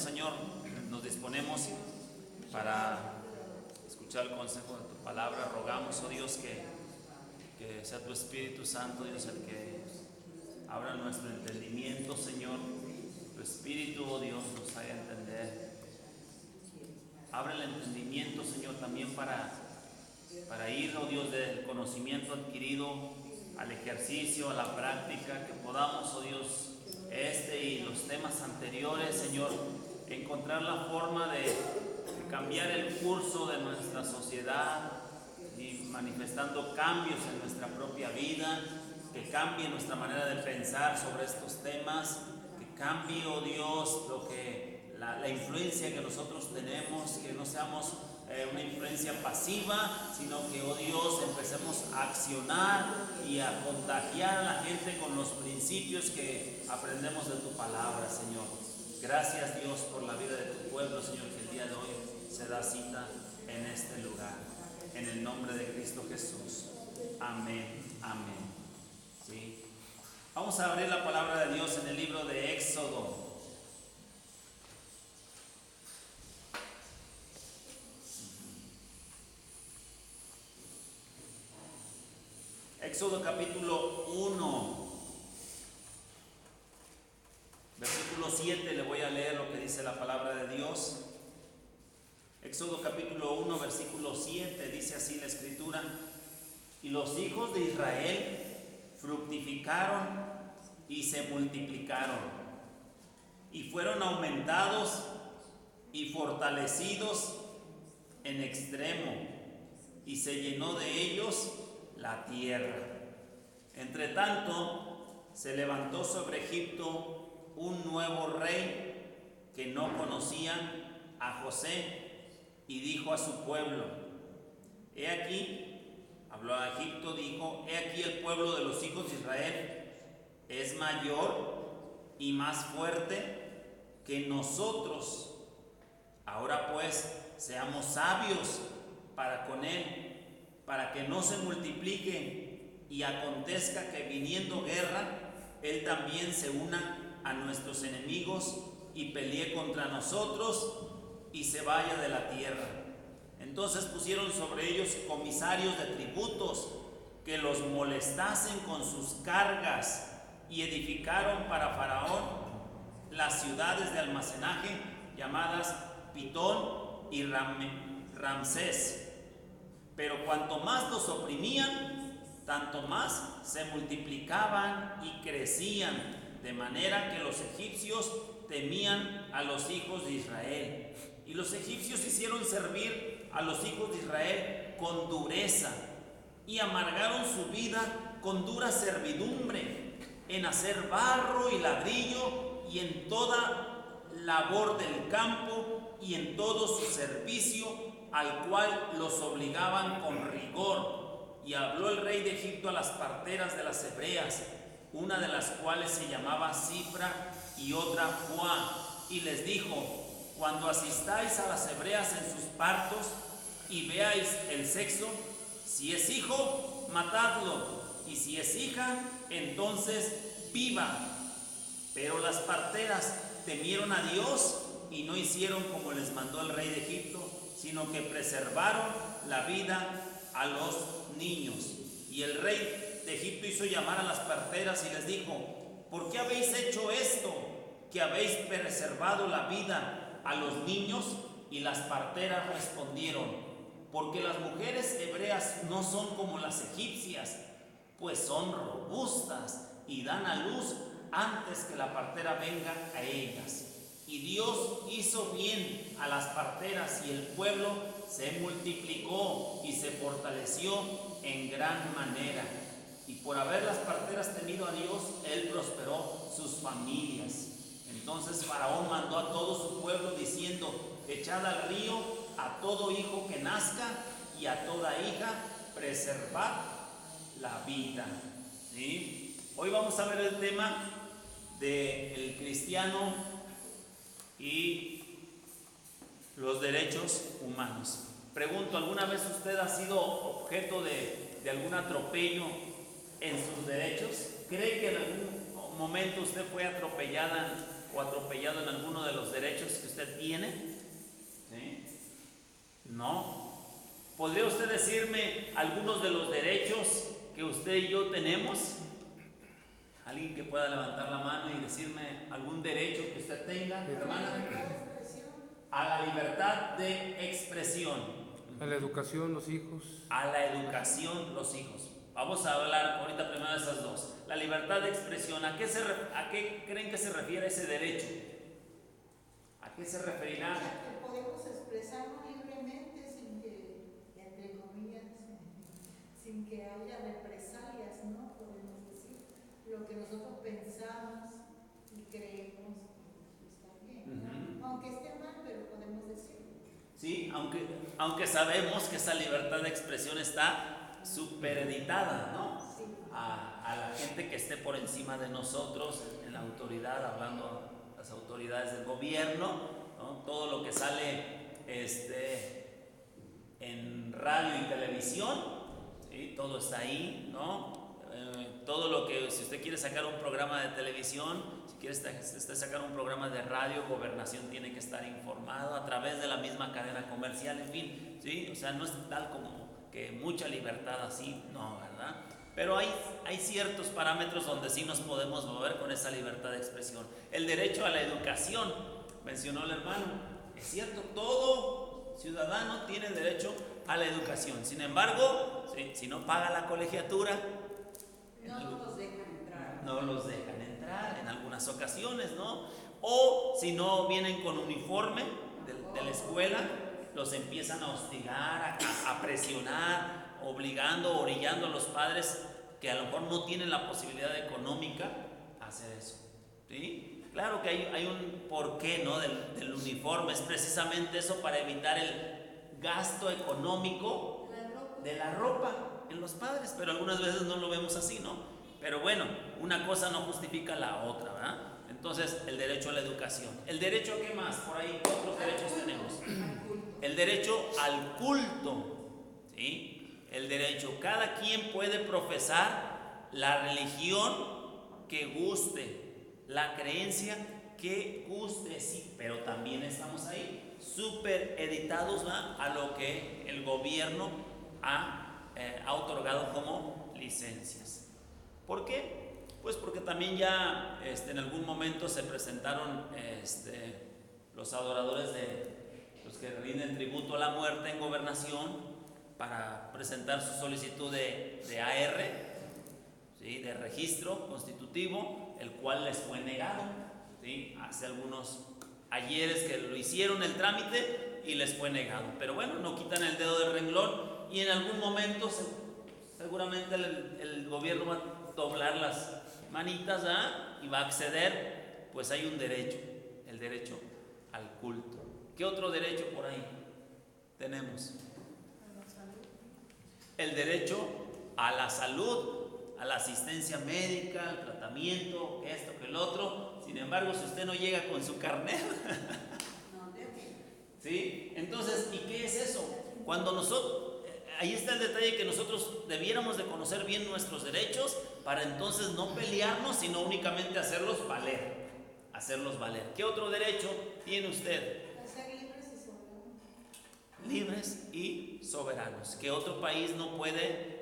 Señor, nos disponemos para escuchar el consejo de tu palabra. Rogamos, oh Dios, que sea tu Espíritu Santo, Dios, el que abra nuestro entendimiento, Señor. Tu Espíritu, oh Dios, nos haga entender. Abre el entendimiento, Señor, también para ir, oh Dios, del conocimiento adquirido al ejercicio, a la práctica, que podamos, oh Dios, y los temas anteriores, Señor, encontrar la forma de cambiar el curso de nuestra sociedad y manifestando cambios en nuestra propia vida, que cambie nuestra manera de pensar sobre estos temas, que cambie, oh Dios, la influencia que nosotros tenemos, que no seamos una influencia pasiva, sino que, oh Dios, empecemos a accionar y a contagiar a la gente con los principios que aprendemos de tu palabra, Señor. Gracias, Dios, por la vida de tu pueblo, Señor, que el día de hoy se da cita en este lugar. En el nombre de Cristo Jesús. Amén, amén. ¿Sí? Vamos a abrir la palabra de Dios en el libro de Éxodo. Éxodo capítulo 1, versículo 7, le voy a leer lo que dice la palabra de Dios. Éxodo capítulo 1, versículo 7, dice así la escritura: y los hijos de Israel fructificaron y se multiplicaron, y fueron aumentados y fortalecidos en extremo, y se llenó de ellos la tierra. Entre tanto, se levantó sobre Egipto un nuevo rey que no conocían a José, y dijo a su pueblo: he aquí, habló a Egipto, dijo: he aquí el pueblo de los hijos de Israel es mayor y más fuerte que nosotros. Ahora pues, seamos sabios para con él, para que no se multiplique y acontezca que viniendo guerra, él también se una a nuestros enemigos y pelee contra nosotros y se vaya de la tierra. Entonces pusieron sobre ellos comisarios de tributos que los molestasen con sus cargas, y edificaron para Faraón las ciudades de almacenaje llamadas Pitón y Ramsés. Pero cuanto más los oprimían, tanto más se multiplicaban y crecían, de manera que los egipcios temían a los hijos de Israel. Y los egipcios hicieron servir a los hijos de Israel con dureza, y amargaron su vida con dura servidumbre, en hacer barro y ladrillo, y en toda labor del campo, y en todo su servicio, al cual los obligaban con rigor. Y habló el rey de Egipto a las parteras de las hebreas, una de las cuales se llamaba Cifra y otra Fuá, y les dijo: cuando asistáis a las hebreas en sus partos y veáis el sexo, si es hijo, matadlo, y si es hija, entonces viva. Pero las parteras temieron a Dios y no hicieron como les mandó el rey de Egipto, sino que preservaron la vida a los niños. Y el rey de Egipto hizo llamar a las parteras y les dijo: ¿por qué habéis hecho esto, que habéis preservado la vida a los niños? Y las parteras respondieron: porque las mujeres hebreas no son como las egipcias, pues son robustas y dan a luz antes que la partera venga a ellas. Y Dios hizo bien a las parteras, y el pueblo se multiplicó y se fortaleció en gran manera. Y por haber las parteras temido a Dios, él prosperó sus familias. Entonces Faraón mandó a todo su pueblo diciendo: echad al río a todo hijo que nazca, y a toda hija preservad la vida. ¿Sí? Hoy vamos a ver el tema del cristiano y los derechos humanos. Pregunto, ¿alguna vez usted ha sido objeto de algún atropello en sus derechos? ¿Cree que en algún momento usted fue atropellada o atropellado en alguno de los derechos que usted usted tiene? ¿Sí? No. ¿Podría usted decirme algunos de los derechos que usted y yo tenemos? ¿Alguien que pueda levantar la mano y decirme algún derecho que usted tenga, hermana? A la libertad de expresión. A la educación, los hijos. A la educación, los hijos. Vamos a hablar ahorita primero de esas dos. La libertad de expresión, ¿a qué creen que se refiere ese derecho? ¿A qué se referirá? O sea, que podemos expresarnos libremente sin que, entre comillas, sin que haya represalias, ¿no? Podemos decir lo que nosotros pensamos y creemos que está bien. Aunque esté mal, pero podemos decirlo. Sí, aunque sabemos que esa libertad de expresión está supereditada, ¿no? Sí. A la gente que esté por encima de nosotros, en la autoridad, hablando a las autoridades del gobierno, ¿no? Todo lo que sale en radio y televisión, ¿sí? Todo está ahí, ¿no? Todo lo que, si usted quiere sacar un programa de televisión, si quiere sacar un programa de radio, Gobernación tiene que estar informado a través de la misma cadena comercial, en fin, ¿sí? O sea, no es tal como que mucha libertad así, no, ¿verdad? Pero hay ciertos parámetros donde sí nos podemos mover con esa libertad de expresión. El derecho a la educación, mencionó el hermano, es cierto, todo ciudadano tiene derecho a la educación. Sin embargo, ¿sí? Si no paga la colegiatura, no los dejan entrar. No los dejan entrar en algunas ocasiones, ¿no? O si no vienen con uniforme de la escuela, los empiezan a hostigar, a presionar, obligando, orillando a los padres que a lo mejor no tienen la posibilidad económica a hacer eso, ¿sí? Claro que hay un porqué, ¿no? del uniforme, es precisamente eso, para evitar el gasto económico de la ropa en los padres, pero algunas veces no lo vemos así, ¿no? Pero bueno, una cosa no justifica la otra, ¿verdad? Entonces, el derecho a la educación. ¿El derecho a qué más? Por ahí, ¿qué otros derechos tenemos? El derecho al culto, ¿sí? El derecho, cada quien puede profesar la religión que guste, la creencia que guste, sí, pero también estamos ahí, súper editados, ¿va? A lo que el gobierno ha otorgado como licencias. ¿Por qué? Pues porque también ya en algún momento se presentaron los adoradores de los que rinden tributo a la muerte en Gobernación para presentar su solicitud de AR, ¿sí? De registro constitutivo, el cual les fue negado, ¿sí? Hace algunos ayeres que lo hicieron el trámite y les fue negado. Pero bueno, no quitan el dedo del renglón y en algún momento seguramente el gobierno va a doblar las manitas, ¿ah? Y va a acceder. Pues hay un derecho, el derecho al culto. ¿Qué otro derecho por ahí tenemos? El derecho a la salud, a la asistencia médica, al tratamiento, esto que el otro. Sin embargo, si usted no llega con su carnet, ¿sí? Entonces, ¿y qué es eso? Cuando nosotros, ahí está el detalle, que nosotros debiéramos de conocer bien nuestros derechos para entonces no pelearnos, sino únicamente hacerlos valer. ¿Qué otro derecho tiene usted? Ser libres y soberanos. Libres y soberanos. Que otro país no puede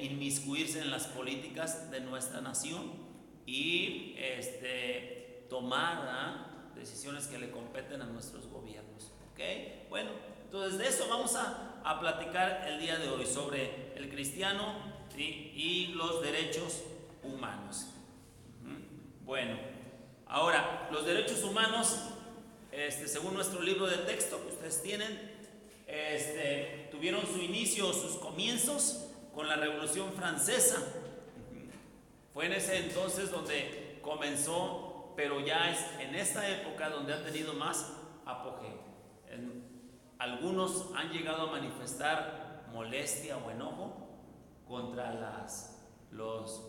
inmiscuirse en las políticas de nuestra nación y tomar decisiones que le competen a nuestros gobiernos. ¿Ok? Bueno, entonces de eso vamos a platicar el día de hoy, sobre el cristiano, ¿sí? Y los derechos humanos. Bueno, ahora, los derechos humanos, según nuestro libro de texto que ustedes tienen, tuvieron su inicio, sus comienzos con la Revolución Francesa. Fue en ese entonces donde comenzó, pero ya es en esta época donde ha tenido más apogeo. Algunos han llegado a manifestar molestia o enojo contra los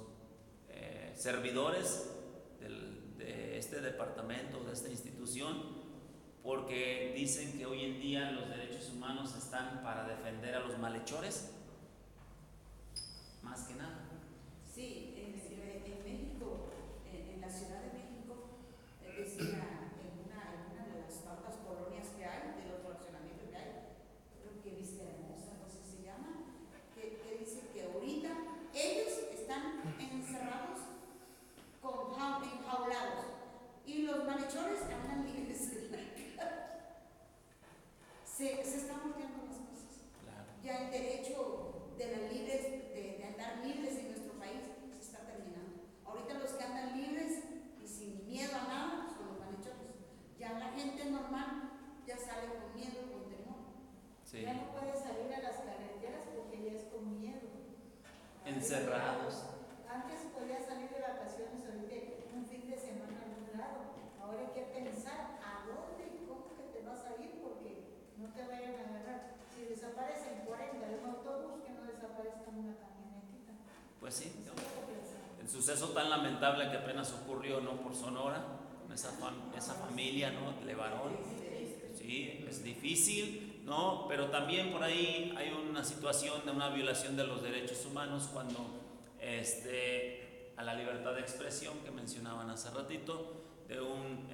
servidores de este departamento, de esta institución, porque dicen que hoy en día los derechos humanos están para defender a los malhechores, más que nada. Sí, en México, en la Ciudad de México, decía en una de las pautas ya con miedo, con temor. Sí. Ya no puedes salir a las carreteras porque ya es con miedo. Encerrados. Antes podías salir de vacaciones, ahorita un fin de semana a algún lado. Ahora hay que pensar a dónde y cómo que te vas a ir porque no te vayan a agarrar. Si desaparecen 40 de un autobús, que no desaparezcan una camionetita. Pues sí, Eso es lo que pensamos. el suceso tan lamentable que apenas ocurrió, ¿no? Por Sonora, con esa familia, ¿no? Levarón. Sí, es difícil, ¿no? Pero también por ahí hay una situación de una violación de los derechos humanos cuando a la libertad de expresión que mencionaban hace ratito, de un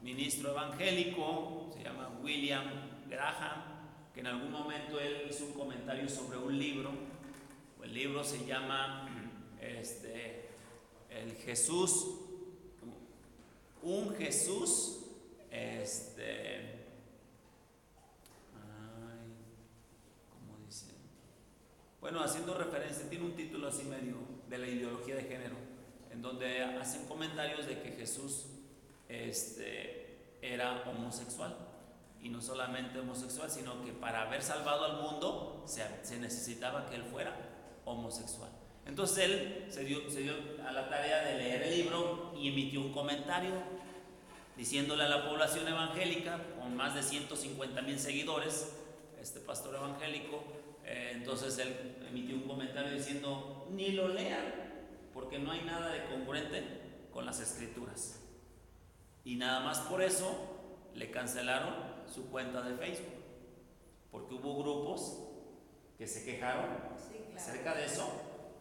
ministro evangélico, se llama William Graham, que en algún momento él hizo un comentario sobre un libro. El libro se llama El Jesús, un Jesús, ¿cómo dice? Bueno, haciendo referencia, tiene un título así medio de la ideología de género, en donde hacen comentarios de que Jesús era homosexual. Y no solamente homosexual, sino que para haber salvado al mundo se necesitaba que él fuera homosexual. Entonces él se dio a la tarea de leer el libro y emitió un comentario diciéndole a la población evangélica, con más de 150,000 seguidores, este pastor evangélico, entonces él emitió un comentario diciendo: ni lo lean, porque no hay nada de congruente con las escrituras. Y nada más por eso le cancelaron su cuenta de Facebook, porque hubo grupos que se quejaron acerca de eso,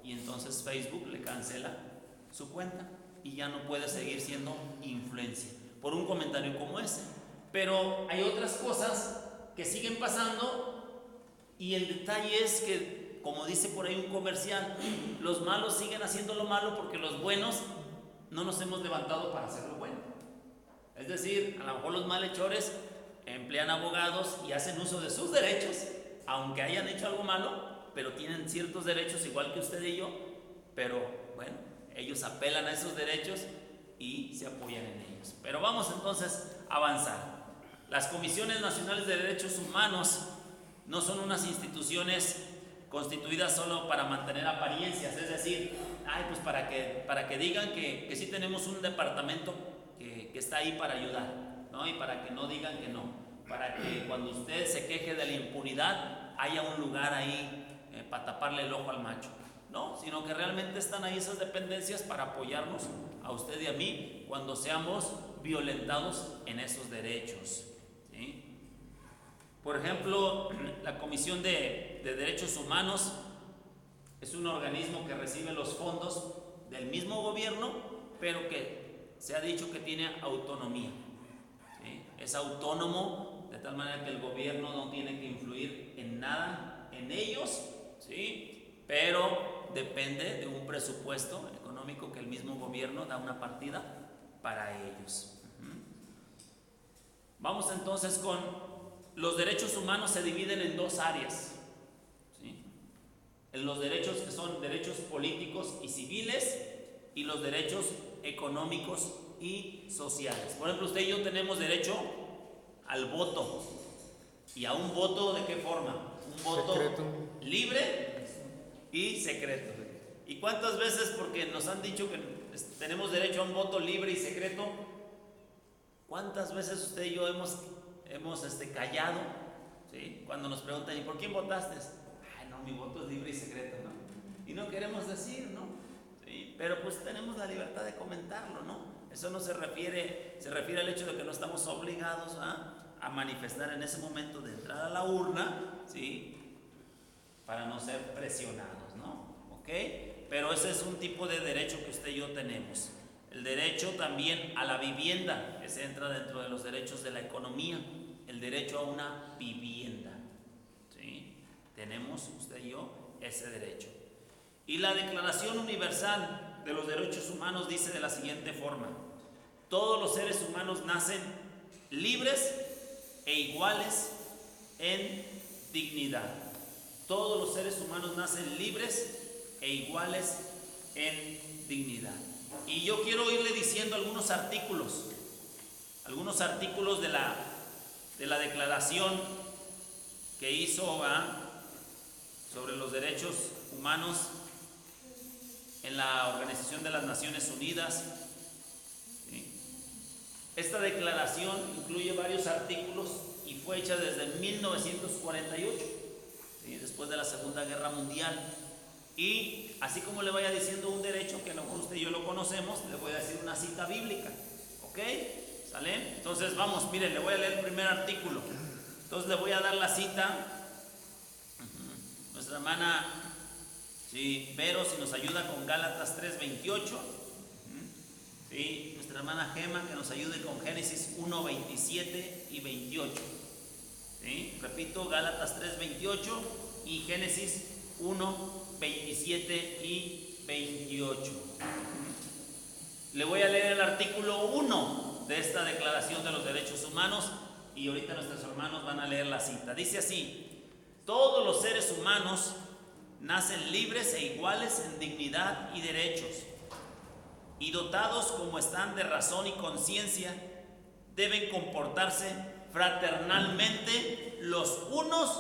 y entonces Facebook le cancela su cuenta y ya no puede seguir siendo influencia por un comentario como ese. Pero hay otras cosas que siguen pasando, y el detalle es que, como dice por ahí un comercial, los malos siguen haciendo lo malo porque los buenos no nos hemos levantado para hacer lo bueno. Es decir, a lo mejor los malhechores emplean abogados y hacen uso de sus derechos, aunque hayan hecho algo malo, pero tienen ciertos derechos igual que usted y yo, pero bueno, ellos apelan a esos derechos y se apoyan en ellos. Pero vamos entonces a avanzar. Las Comisiones Nacionales de Derechos Humanos no son unas instituciones constituidas solo para mantener apariencias, es decir, pues para que digan que sí tenemos un departamento que está ahí para ayudar, ¿no? Y para que no digan que no, para que cuando usted se queje de la impunidad haya un lugar ahí para taparle el ojo al macho, ¿no? Sino que realmente están ahí esas dependencias para apoyarnos a usted y a mí cuando seamos violentados en esos derechos, ¿sí? Por ejemplo, la Comisión de Derechos Humanos es un organismo que recibe los fondos del mismo gobierno, pero que se ha dicho que tiene autonomía, ¿sí? Es autónomo de tal manera que el gobierno no tiene que influir en nada en ellos, ¿sí? Pero depende de un presupuesto económico que el mismo gobierno da una partida para ellos. Vamos entonces con los derechos humanos. Se dividen en dos áreas, ¿sí? En los derechos que son derechos políticos y civiles, y los derechos económicos y sociales. Por ejemplo, usted y yo tenemos derecho al voto. ¿Y a un voto de qué forma? Un voto secreto, libre y secreto. ¿Y cuántas veces, porque nos han dicho que tenemos derecho a un voto libre y secreto, cuántas veces usted y yo hemos callado, ¿sí? Cuando nos preguntan: ¿y por quién votaste? No, mi voto es libre y secreto, ¿no? Y no queremos decir, ¿no? ¿Sí? Pero pues tenemos la libertad de comentarlo, ¿no? Eso no se refiere al hecho de que no estamos obligados a manifestar en ese momento de entrar a la urna, ¿sí? Para no ser presionados, ¿no? ¿Ok? Pero ese es un tipo de derecho que usted y yo tenemos. El derecho también a la vivienda, que se entra dentro de los derechos de la economía, el derecho a una vivienda, ¿sí? Tenemos usted y yo ese derecho. Y la Declaración Universal de los Derechos Humanos dice de la siguiente forma: todos los seres humanos nacen libres e iguales en dignidad. Todos los seres humanos nacen libres e iguales en dignidad. Y yo quiero irle diciendo algunos artículos de la declaración que hizo sobre los derechos humanos en la Organización de las Naciones Unidas. ¿Sí? Esta declaración incluye varios artículos y fue hecha desde 1948, ¿sí? Después de la Segunda Guerra Mundial. Y así como le vaya diciendo un derecho que a lo mejor usted y yo lo conocemos, le voy a decir una cita bíblica. ¿Ok? ¿Sale? Entonces vamos, miren, le voy a leer el primer artículo. Entonces le voy a dar la cita. Nuestra hermana Vero, si nos ayuda con Gálatas 3:28. ¿Sí? Nuestra hermana Gema, que nos ayude con Génesis 1:27 y 28. ¿Sí? Repito, Gálatas 3:28 y Génesis 1:27 y 28. Le voy a leer el artículo 1 de esta Declaración de los Derechos Humanos y ahorita nuestros hermanos van a leer la cita. Dice así: todos los seres humanos nacen libres e iguales en dignidad y derechos, y dotados como están de razón y conciencia, deben comportarse fraternalmente los unos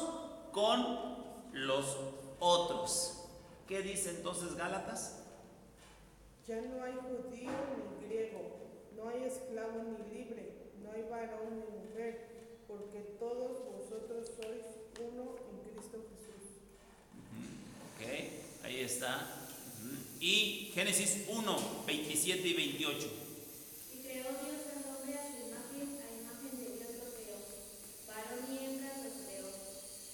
con los otros. ¿Qué dice entonces Gálatas? Ya no hay judío ni griego, no hay esclavo ni libre, no hay varón ni mujer, porque todos vosotros sois uno en Cristo Jesús. Ok, ahí está. Y Génesis 1:27 y 28. Y creó Dios al hombre a su imagen, a imagen de Dios lo creó, varón y hembra los creó.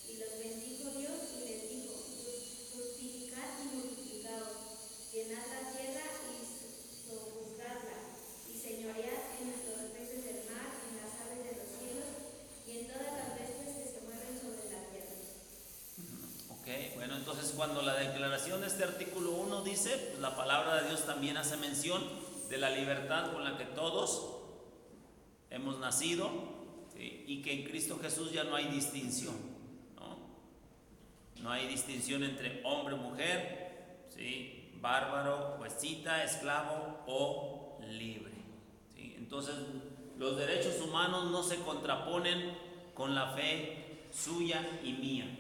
Y los bendijo Dios y les dijo: fructificad y multiplicaos, llenad la tierra y sojuzgadla, y señoread en los peces del mar, en las aves de los cielos, y en todas las bestias que se mueven sobre la tierra. Ok, bueno, entonces cuando la declaración de este artículo 1 dice, pues la palabra de Dios también hace mención de la libertad con la que todos hemos nacido, ¿sí? Y que en Cristo Jesús ya no hay distinción, ¿no? No hay distinción entre hombre, mujer, ¿sí? Bárbaro, escita, esclavo o libre, ¿sí? Entonces los derechos humanos no se contraponen con la fe suya y mía.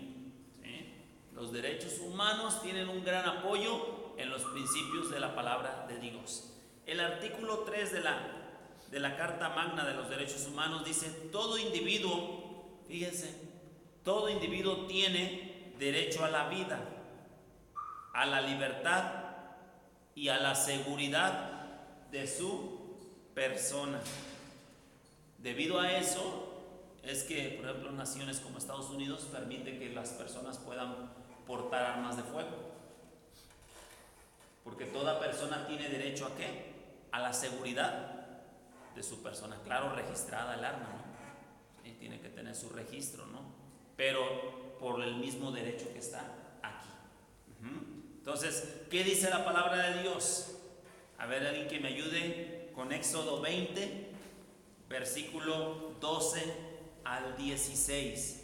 Los derechos humanos tienen un gran apoyo en los principios de la palabra de Dios. El artículo 3 de la Carta Magna de los Derechos Humanos dice: todo individuo, fíjense, todo individuo tiene derecho a la vida, a la libertad y a la seguridad de su persona. Debido a eso es que, por ejemplo, naciones como Estados Unidos permiten que las personas puedan portar armas de fuego, porque toda persona tiene derecho ¿a qué? A la seguridad de su persona. Claro, registrada el arma, ¿no? Sí, tiene que tener su registro, ¿no? Pero por el mismo derecho que está aquí. Entonces, ¿qué dice la palabra de Dios? A ver, alguien que me ayude con Éxodo 20, versículo 12 al 16.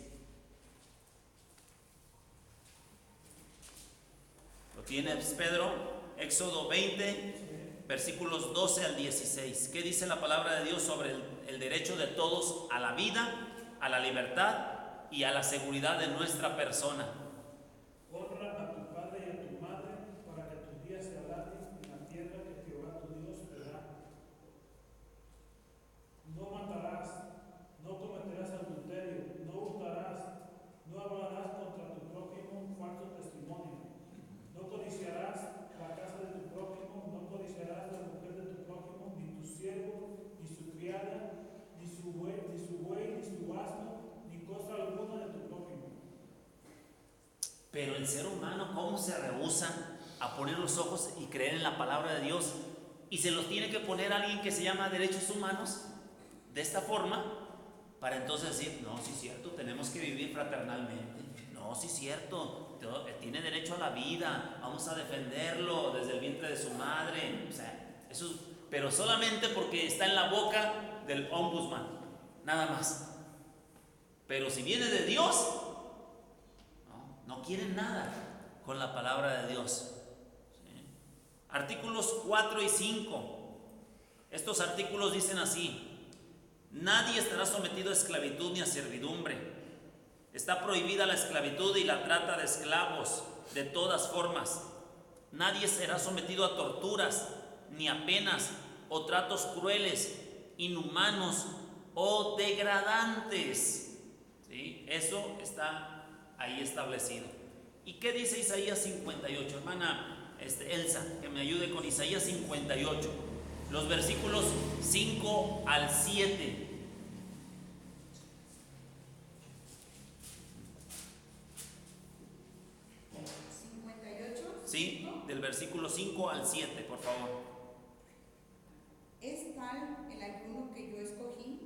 ¿Lo tienes, Pedro? Éxodo 20, versículos 12 al 16. ¿Qué dice la palabra de Dios sobre el derecho de todos a la vida, a la libertad y a la seguridad de nuestra persona? Honra a tu padre y a tu madre, para que tus días se alarguen en la tierra que Jehová tu Dios te da. No matarás, no cometerás adulterio, no hurtarás, no hablarás contra tu prójimo falso testimonio, no codiciarás la casa de tu prójimo, no codiciarás la mujer de tu prójimo, ni tu siervo, ni su criada, ni su buey, ni su asno, ni cosa alguna de tu prójimo. Pero el ser humano, ¿cómo se rehúsa a poner los ojos y creer en la palabra de Dios? Y se los tiene que poner alguien que se llama derechos humanos de esta forma, para entonces decir: no, sí es cierto, tenemos que vivir fraternalmente. No, sí es cierto, tiene derecho a la vida, vamos a defenderlo desde el vientre de su madre. O sea, eso, pero solamente porque está en la boca del ombudsman, nada más. Pero si viene de Dios, no quieren nada con la palabra de Dios. ¿Sí? Artículos 4 y 5. Estos artículos dicen así: Nadie estará sometido a esclavitud ni a servidumbre. Está prohibida la esclavitud y la trata de esclavos de todas formas. Nadie será sometido a torturas, ni a penas o tratos crueles, inhumanos o degradantes. ¿Sí? Eso está ahí establecido. ¿Y qué dice Isaías 58? Hermana Elsa, que me ayude con Isaías 58, los versículos 5 al 7. Sí, del versículo 5 al 7, por favor. Es tal el ayuno que yo escogí,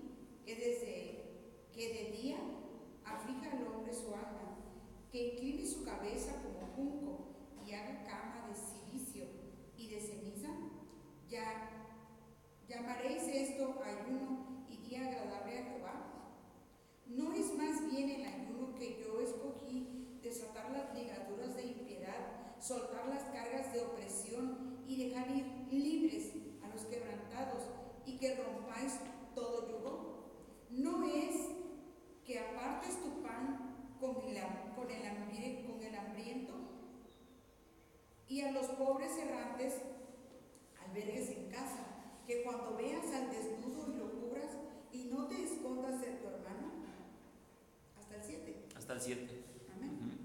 que de día aflija al hombre su alma, que incline su cabeza como junco y haga cama de cilicio y de ceniza. ¿Llamaréis esto ayuno y día agradable a Jehová? ¿No es más bien el ayuno que yo escogí desatar las ligaduras de impiedad, soltar las cargas de opresión y dejar ir libres a los quebrantados y que rompáis todo yugo? ¿No es que apartes tu pan con el hambriento y a los pobres errantes albergues en casa? Que cuando veas al desnudo y lo cubras y no te escondas de tu hermano. Hasta el 7. Hasta el 7. Amén.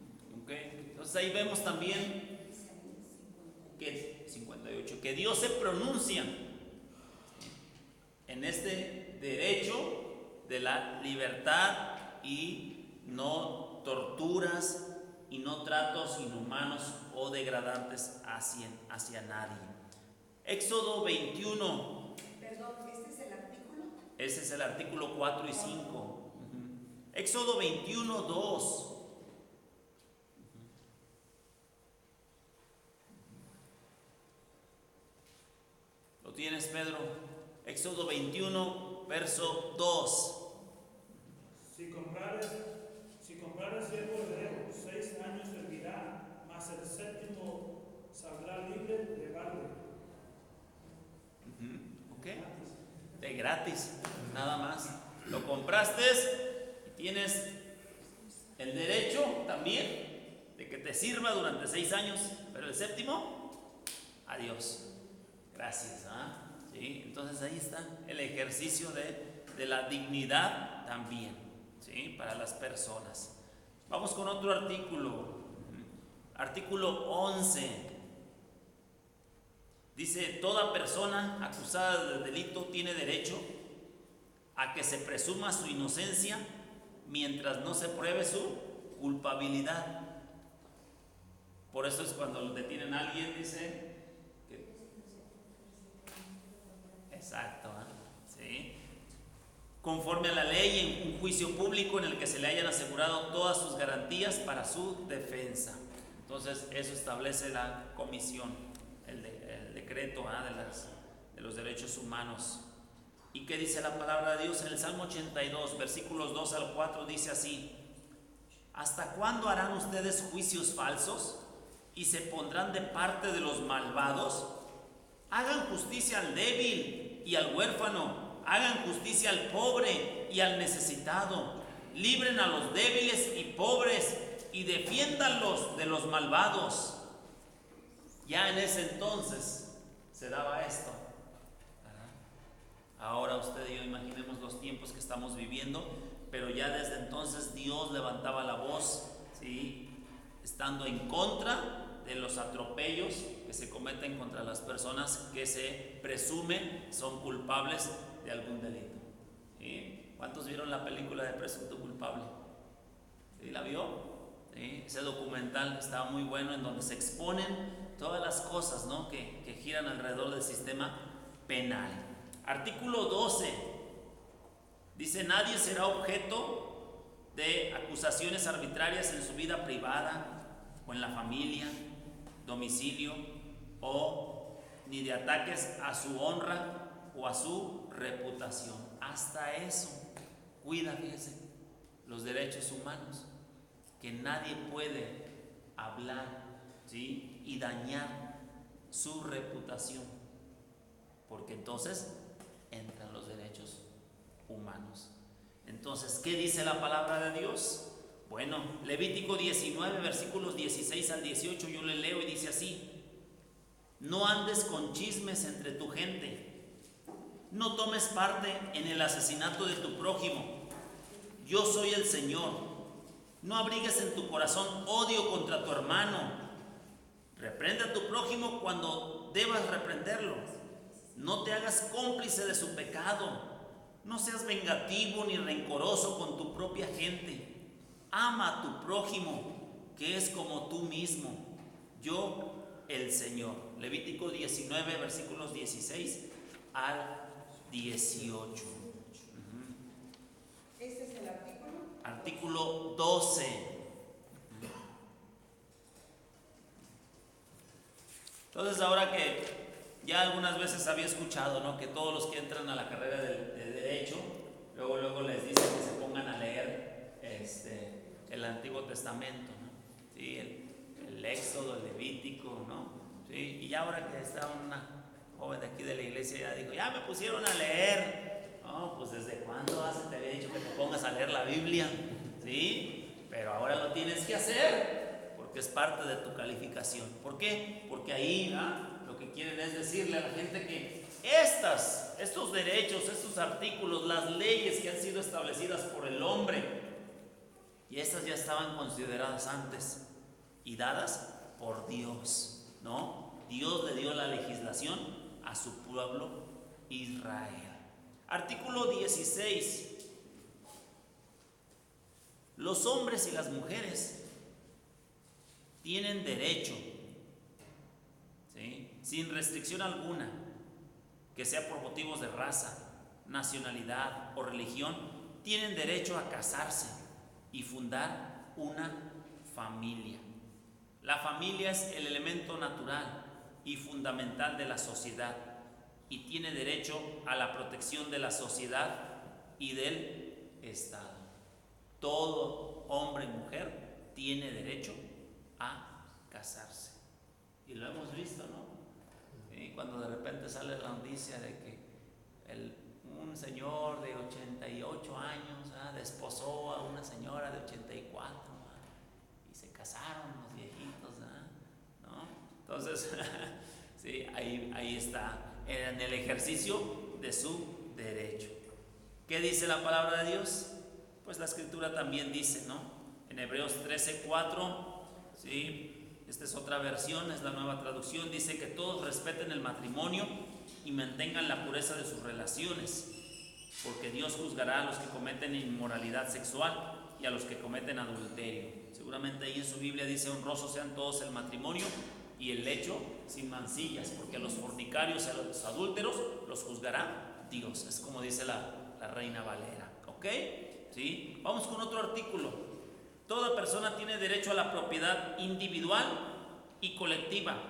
Okay. Entonces ahí vemos también que 58, que Dios se pronuncia en este derecho de la libertad y no torturas y no tratos inhumanos o degradantes hacia nadie. Éxodo 21. Perdón, ¿este es el artículo? Ese es el artículo 4 y 5. Éxodo 21, 2. ¿Lo tienes, Pedro? Éxodo 21, verso 2. Si comprares siervo hebreo, 6 años servirá, mas el séptimo saldrá libre de balde. ¿Ok? De gratis, nada más. Lo compraste y tienes el derecho también de que te sirva durante 6 años, pero el séptimo, adiós. Gracias. ¿Sí? Entonces ahí está el ejercicio de la dignidad también, ¿sí? Para las personas. Vamos con otro artículo. Artículo 11. Dice, toda persona acusada de delito tiene derecho a que se presuma su inocencia mientras no se pruebe su culpabilidad. Por eso es cuando detienen a alguien, dice que... Exacto, ¿sí? Conforme a la ley, en un juicio público en el que se le hayan asegurado todas sus garantías para su defensa. Entonces eso establece la comisión, el decreto de los derechos humanos. ¿Y qué dice la palabra de Dios? En el Salmo 82, versículos 2 al 4 dice así: ¿hasta cuándo harán ustedes juicios falsos y se pondrán de parte de los malvados? Hagan justicia al débil y al huérfano, hagan justicia al pobre y al necesitado, libren a los débiles y pobres y defiéndanlos de los malvados. Ya en ese entonces se daba esto. Ahora usted y yo imaginemos los tiempos que estamos viviendo, pero ya desde entonces Dios levantaba la voz, ¿sí? Estando en contra de los atropellos que se cometen contra las personas que se presume son culpables de algún delito. ¿Sí? ¿Cuántos vieron la película de Presunto Culpable? ¿Sí? ¿La vio? ¿Sí? Ese documental estaba muy bueno, en donde se exponen todas las cosas, ¿no? que giran alrededor del sistema penal. Artículo 12 dice: nadie será objeto de acusaciones arbitrarias en su vida privada o en la familia, domicilio, o ni de ataques a su honra o a su reputación. Hasta eso cuida, fíjese, los derechos humanos, que nadie puede hablar, ¿sí? y dañar su reputación, porque entonces entran los derechos humanos. Entonces, ¿qué dice la palabra de Dios? Bueno, Levítico 19, versículos 16 al 18, yo le leo y dice así: no andes con chismes entre tu gente, no tomes parte en el asesinato de tu prójimo, yo soy el Señor. No abrigues en tu corazón odio contra tu hermano, reprende a tu prójimo cuando debas reprenderlo, no te hagas cómplice de su pecado, no seas vengativo ni rencoroso con tu propia gente. Ama a tu prójimo, que es como tú mismo. Yo, el Señor. Levítico 19, versículos 16 al 18. ¿Este es el artículo? Artículo 12. Entonces, ahora que ya algunas veces había escuchado, ¿no?, que todos los que entran a la carrera de Derecho, luego les dicen que se pongan a leer el Antiguo Testamento, ¿no? ¿Sí? El Éxodo, el Levítico, ¿no? ¿Sí? Y ya ahora que está una joven de aquí de la iglesia, ya dijo, ya me pusieron a leer. No, pues ¿desde cuándo te había dicho que te pongas a leer la Biblia? ¿Sí? Pero ahora lo tienes que hacer, porque es parte de tu calificación. ¿Por qué? Porque ahí lo que quieren es decirle a la gente que estos derechos, estos artículos, las leyes que han sido establecidas por el hombre, y estas ya estaban consideradas antes y dadas por Dios, ¿no? Dios le dio la legislación a su pueblo Israel. Artículo 16. Los hombres y las mujeres tienen derecho, ¿sí?, sin restricción alguna, que sea por motivos de raza, nacionalidad o religión, tienen derecho a casarse y fundar una familia. La familia es el elemento natural y fundamental de la sociedad y tiene derecho a la protección de la sociedad y del Estado. Todo hombre y mujer tiene derecho a casarse. Y lo hemos visto, ¿no? Y cuando de repente sale la noticia de que un señor de 88 años desposó a una señora de 84 y se casaron los viejitos, ¿no? Entonces, sí, ahí está, en el ejercicio de su derecho. ¿Qué dice la palabra de Dios? Pues la Escritura también dice, ¿no? En Hebreos 13:4, ¿sí? Esta es otra versión, es la Nueva Traducción, dice que todos respeten el matrimonio y mantengan la pureza de sus relaciones, porque Dios juzgará a los que cometen inmoralidad sexual y a los que cometen adulterio. Seguramente ahí en su Biblia dice: honrosos sean todos el matrimonio y el lecho sin mancillas, porque a los fornicarios y a los adúlteros los juzgará Dios. Es como dice la Reina Valera, ¿ok? ¿Sí? Vamos con otro artículo. Toda persona tiene derecho a la propiedad individual y colectiva,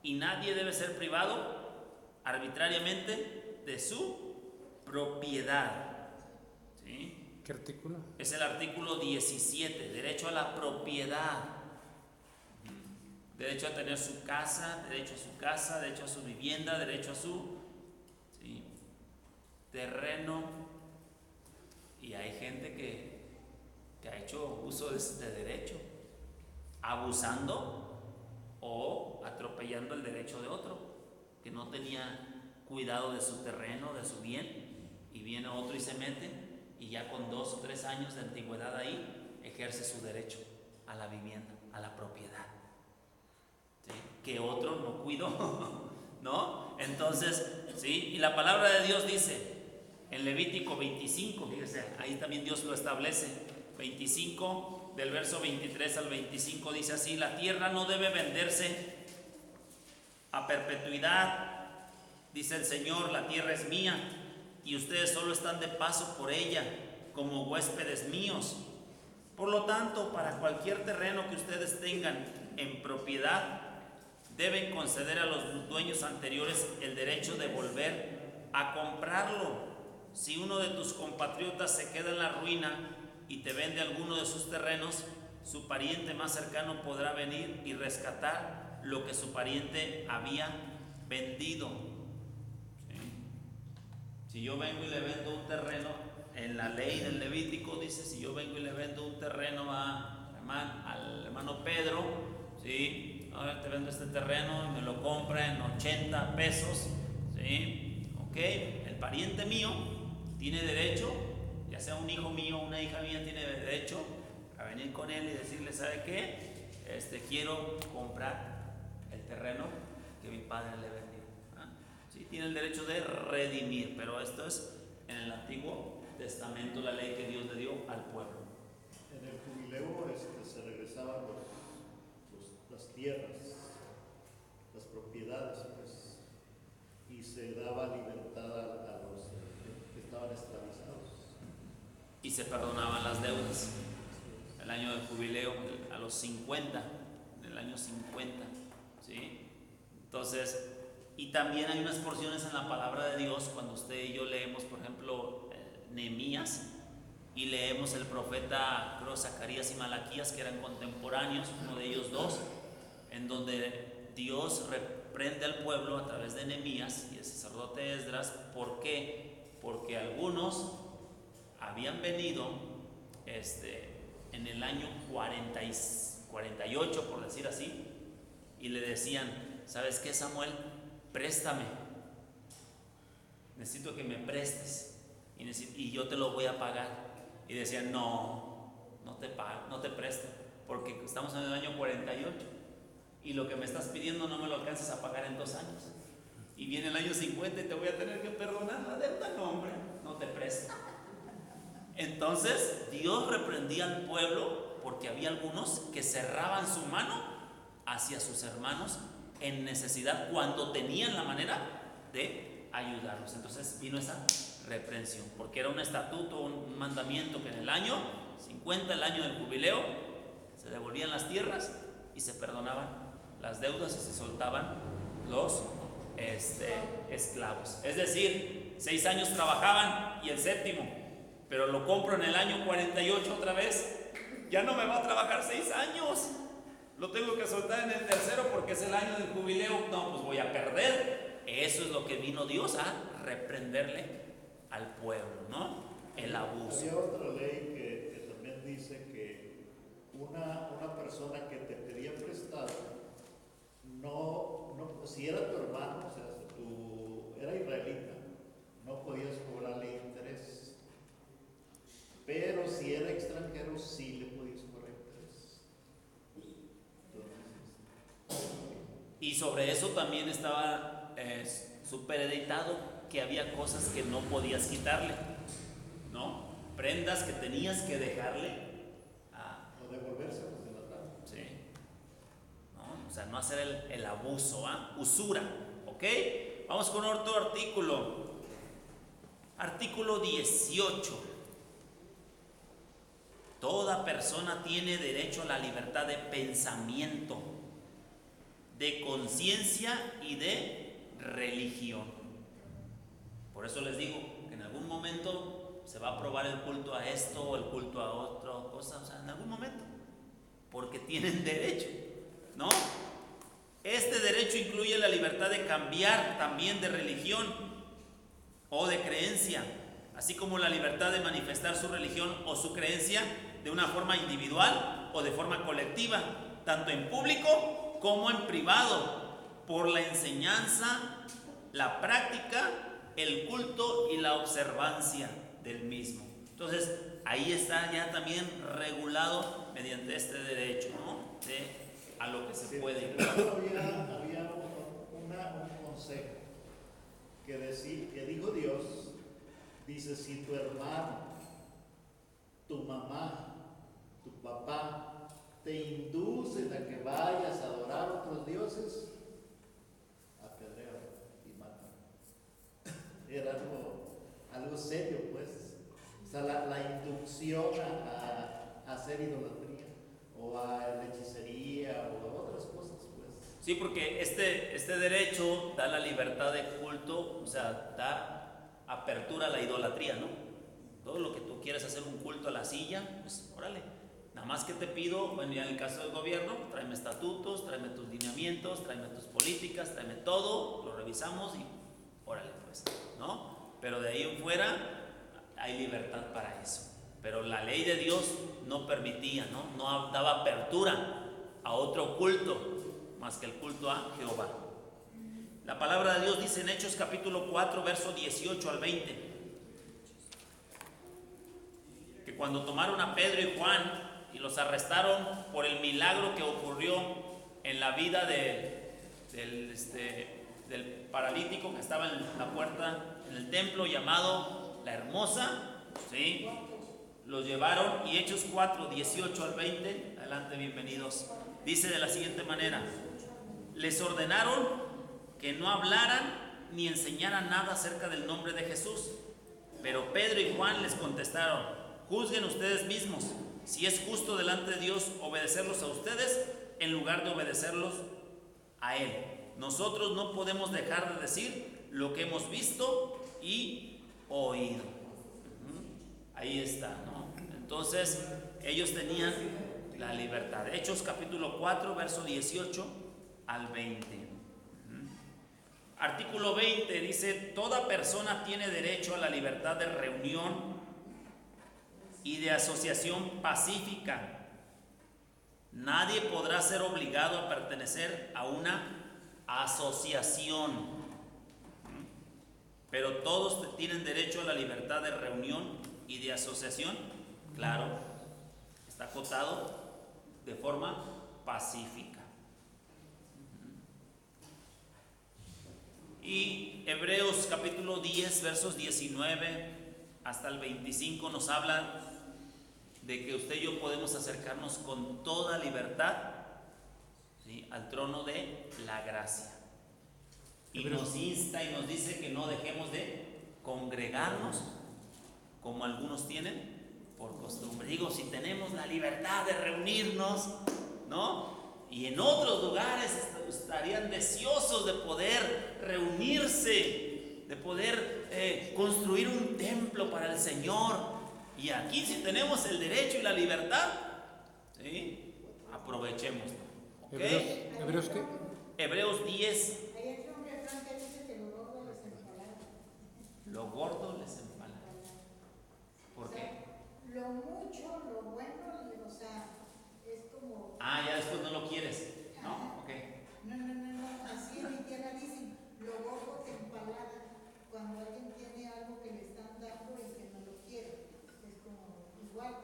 y nadie debe ser privado arbitrariamente de su propiedad. ¿Sí? ¿Qué artículo? Es el artículo 17, derecho a la propiedad. Derecho a tener su casa, derecho a su vivienda, derecho a su terreno. Y hay gente que ha hecho uso de este derecho, abusando o atropellando el derecho de otro, que no tenía cuidado de su terreno, de su bien, y viene otro y se mete, y ya con 2 o 3 años de antigüedad ahí ejerce su derecho a la vivienda, a la propiedad, ¿sí?, que otro no cuidó, ¿no? Entonces, ¿sí? Y la palabra de Dios dice en Levítico 25, fíjese, ahí también Dios lo establece, 25, del verso 23 al 25, dice así: la tierra no debe venderse a perpetuidad, dice el Señor, la tierra es mía y ustedes solo están de paso por ella como huéspedes míos. Por lo tanto, para cualquier terreno que ustedes tengan en propiedad, deben conceder a los dueños anteriores el derecho de volver a comprarlo. Si uno de tus compatriotas se queda en la ruina y te vende alguno de sus terrenos, su pariente más cercano podrá venir y rescatar lo que su pariente había vendido. ¿Sí? Si yo vengo y le vendo un terreno, en la ley del Levítico dice, si yo vengo y le vendo un terreno al hermano Pedro, ¿sí? Ahora te vendo este terreno y me lo compra en 80 pesos, ¿sí? Ok, el pariente mío tiene derecho, ya sea un hijo mío o una hija mía, tiene derecho a venir con él y decirle, ¿sabe qué? Quiero comprar el terreno que mi padre le vendió. Sí, tiene el derecho de redimir, pero esto es en el Antiguo Testamento, la ley que Dios le dio al pueblo. En el jubileo se regresaban las tierras, las propiedades, pues, y se daba libertad a los que estaban esclavizados. Y se perdonaban las deudas. El año del jubileo, a los 50, en el año 50, ¿sí? Entonces, y también hay unas porciones en la palabra de Dios, cuando usted y yo leemos, por ejemplo, Nehemías, y leemos el profeta, creo, Zacarías y Malaquías, que eran contemporáneos, uno de ellos dos, en donde Dios reprende al pueblo a través de Nehemías y el sacerdote Esdras. ¿Por qué? Porque algunos habían venido en el año 48, por decir así, y le decían, ¿sabes qué, Samuel? Préstame, necesito que me prestes y yo te lo voy a pagar. Y decían, no te presto, porque estamos en el año 48 y lo que me estás pidiendo no me lo alcanzas a pagar en 2 años, y viene el año 50 y te voy a tener que perdonar la deuda. No, hombre, no te presto. Entonces Dios reprendía al pueblo porque había algunos que cerraban su mano hacia sus hermanos en necesidad cuando tenían la manera de ayudarlos. Entonces vino esa reprensión, porque era un estatuto, un mandamiento, que en el año 50, el año del jubileo, se devolvían las tierras y se perdonaban las deudas y se soltaban los esclavos. Es decir, 6 años trabajaban y el 7º, pero lo compro en el año 48 otra vez, ya no me va a trabajar 6 años, lo tengo que soltar en el 3º porque es el año del jubileo. No, pues voy a perder. Eso es lo que vino Dios a reprenderle al pueblo, ¿no? El abuso. Había otra ley que también dice que una persona que te pedía prestado, si era tu hermano, o sea, si tú era israelita, no podías cobrarle interés. Pero si era extranjero, sí le podías cobrar interés. Y sobre eso también estaba supereditado que había cosas que no podías quitarle, ¿no? Prendas que tenías que dejarle O devolverse de la tabla. Sí. ¿No? O sea, no hacer el abuso, usura, ¿ok? Vamos con otro artículo. Artículo 18. Toda persona tiene derecho a la libertad de pensamiento, de conciencia y de religión. Por eso les digo que en algún momento se va a aprobar el culto a esto o el culto a otra cosa, o sea, en algún momento, porque tienen derecho, ¿no? Este derecho incluye la libertad de cambiar también de religión o de creencia, así como la libertad de manifestar su religión o su creencia de una forma individual o de forma colectiva, tanto en público como en privado, por la enseñanza, la práctica, el culto y la observancia del mismo. Entonces, ahí está ya también regulado mediante este derecho, ¿no? A lo que se puede. Había un consejo que dijo Dios, dice, si tu hermano, tu mamá, tu papá te inducen a que vayas a adorar otros dioses, apedréalo y mátalo. Era algo serio, pues. O sea, la inducción a hacer idolatría o a la hechicería o a otras cosas, pues. Sí, porque este derecho da la libertad de culto, o sea, da apertura a la idolatría, ¿no? Todo lo que tú quieres hacer un culto a la silla, pues órale. Nada más que te pido, bueno, ya en el caso del gobierno, tráeme estatutos, tráeme tus lineamientos, tráeme tus políticas, tráeme todo, lo revisamos y órale, pues, ¿no? pero de ahí en fuera hay libertad para eso. Pero la ley de Dios no permitía, no daba apertura a otro culto más que el culto a Jehová. La palabra de Dios dice en Hechos capítulo 4, verso 18 al 20, que cuando tomaron a Pedro y Juan y los arrestaron por el milagro que ocurrió en la vida del paralítico que estaba en la puerta, en el templo llamado La Hermosa, ¿sí? Los llevaron, y Hechos 4, 18 al 20, adelante, bienvenidos, dice de la siguiente manera: les ordenaron que no hablaran ni enseñaran nada acerca del nombre de Jesús, pero Pedro y Juan les contestaron: juzguen ustedes mismos si es justo delante de Dios obedecerlos a ustedes en lugar de obedecerlos a Él. Nosotros no podemos dejar de decir lo que hemos visto y oído. Ahí está, ¿no? Entonces, ellos tenían la libertad. Hechos capítulo 4, verso 18 al 20. Artículo 20 dice: toda persona tiene derecho a la libertad de reunión y de asociación pacífica. Nadie podrá ser obligado a pertenecer a una asociación, pero todos tienen derecho a la libertad de reunión y de asociación, claro, está acotado, de forma pacífica. Y Hebreos capítulo 10, versos 19 hasta el 25 nos habla de que usted y yo podemos acercarnos con toda libertad, ¿sí?, al trono de la gracia. Y nos insta y nos dice que no dejemos de congregarnos como algunos tienen por costumbre. Digo, si tenemos la libertad de reunirnos, ¿no? Y en otros lugares estarían deseosos de poder reunirse, de poder construir un templo para el Señor. Y aquí, si tenemos el derecho y la libertad, ¿sí?, aprovechémoslo. ¿Okay? ¿Hebreos qué? Hebreos 10. Hay otro refrán que dice que lo gordo les empalaga. Lo gordo les empalaga. ¿Por qué? Lo mucho, lo bueno, o sea, es como... Ah, ya después no lo quieres, ¿no? Ok. No, así en mi tierra dicen, lo gordo te empalaga cuando alguien tiene algo que le están dando y que no lo quiere. Es como igual.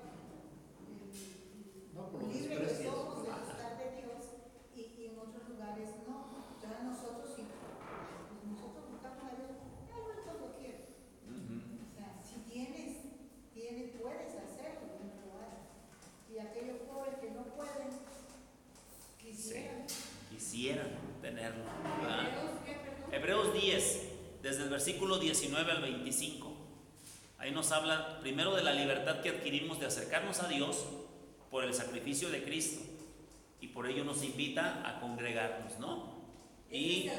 No, por lo Libre desprecias. de ojos de gustar de Dios y en otros lugares no. Entonces nosotros sí, pues nosotros buscamos a Dios, no todo lo quiere. O sea, si tienes, puedes hacerlo, no lo hagas. Y aquellos pobres que no pueden, quisieran tenerlo, ¿verdad? Hebreos 10, desde el versículo 19 al 25. Ahí nos habla primero de la libertad que adquirimos de acercarnos a Dios por el sacrificio de Cristo, y por ello nos invita a congregarnos, ¿no? Y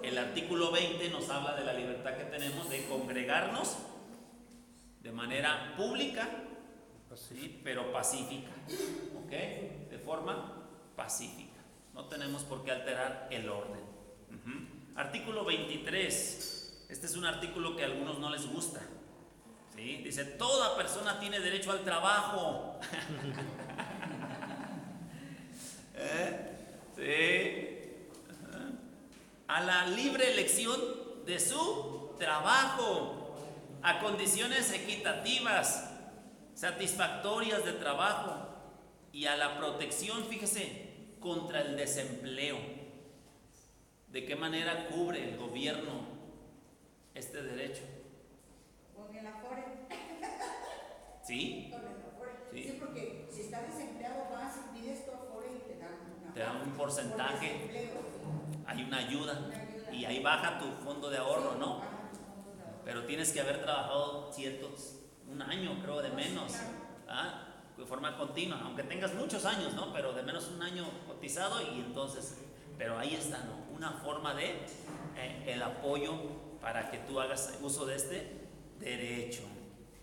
el artículo 20 nos habla de la libertad que tenemos de congregarnos de manera pública, ¿sí?, pero pacífica, ¿ok? De forma pacífica. No tenemos por qué alterar el orden. Artículo 23. Este es un artículo que a algunos no les gusta, ¿sí? Dice: toda persona tiene derecho al trabajo. ¿Sí? A la libre elección de su trabajo, a condiciones equitativas, satisfactorias de trabajo, y a la protección, fíjese, contra el desempleo. ¿De qué manera cubre el gobierno este derecho? Con el Afore. ¿Sí? Con el Afore. Sí. Sí, porque si estás desempleado vas y pides tu Afore y te dan una. Te dan un porcentaje, por desempleo, sí. hay una ayuda, y ahí baja tu fondo de ahorro, ¿no? Baja tus fondos de ahorro. Pero tienes que haber trabajado un año, creo, de menos, ¿ah?, de forma continua, aunque tengas muchos años, ¿no? Pero de menos un año cotizado, y entonces, pero ahí está, ¿no?, una forma de el apoyo para que tú hagas uso de este derecho,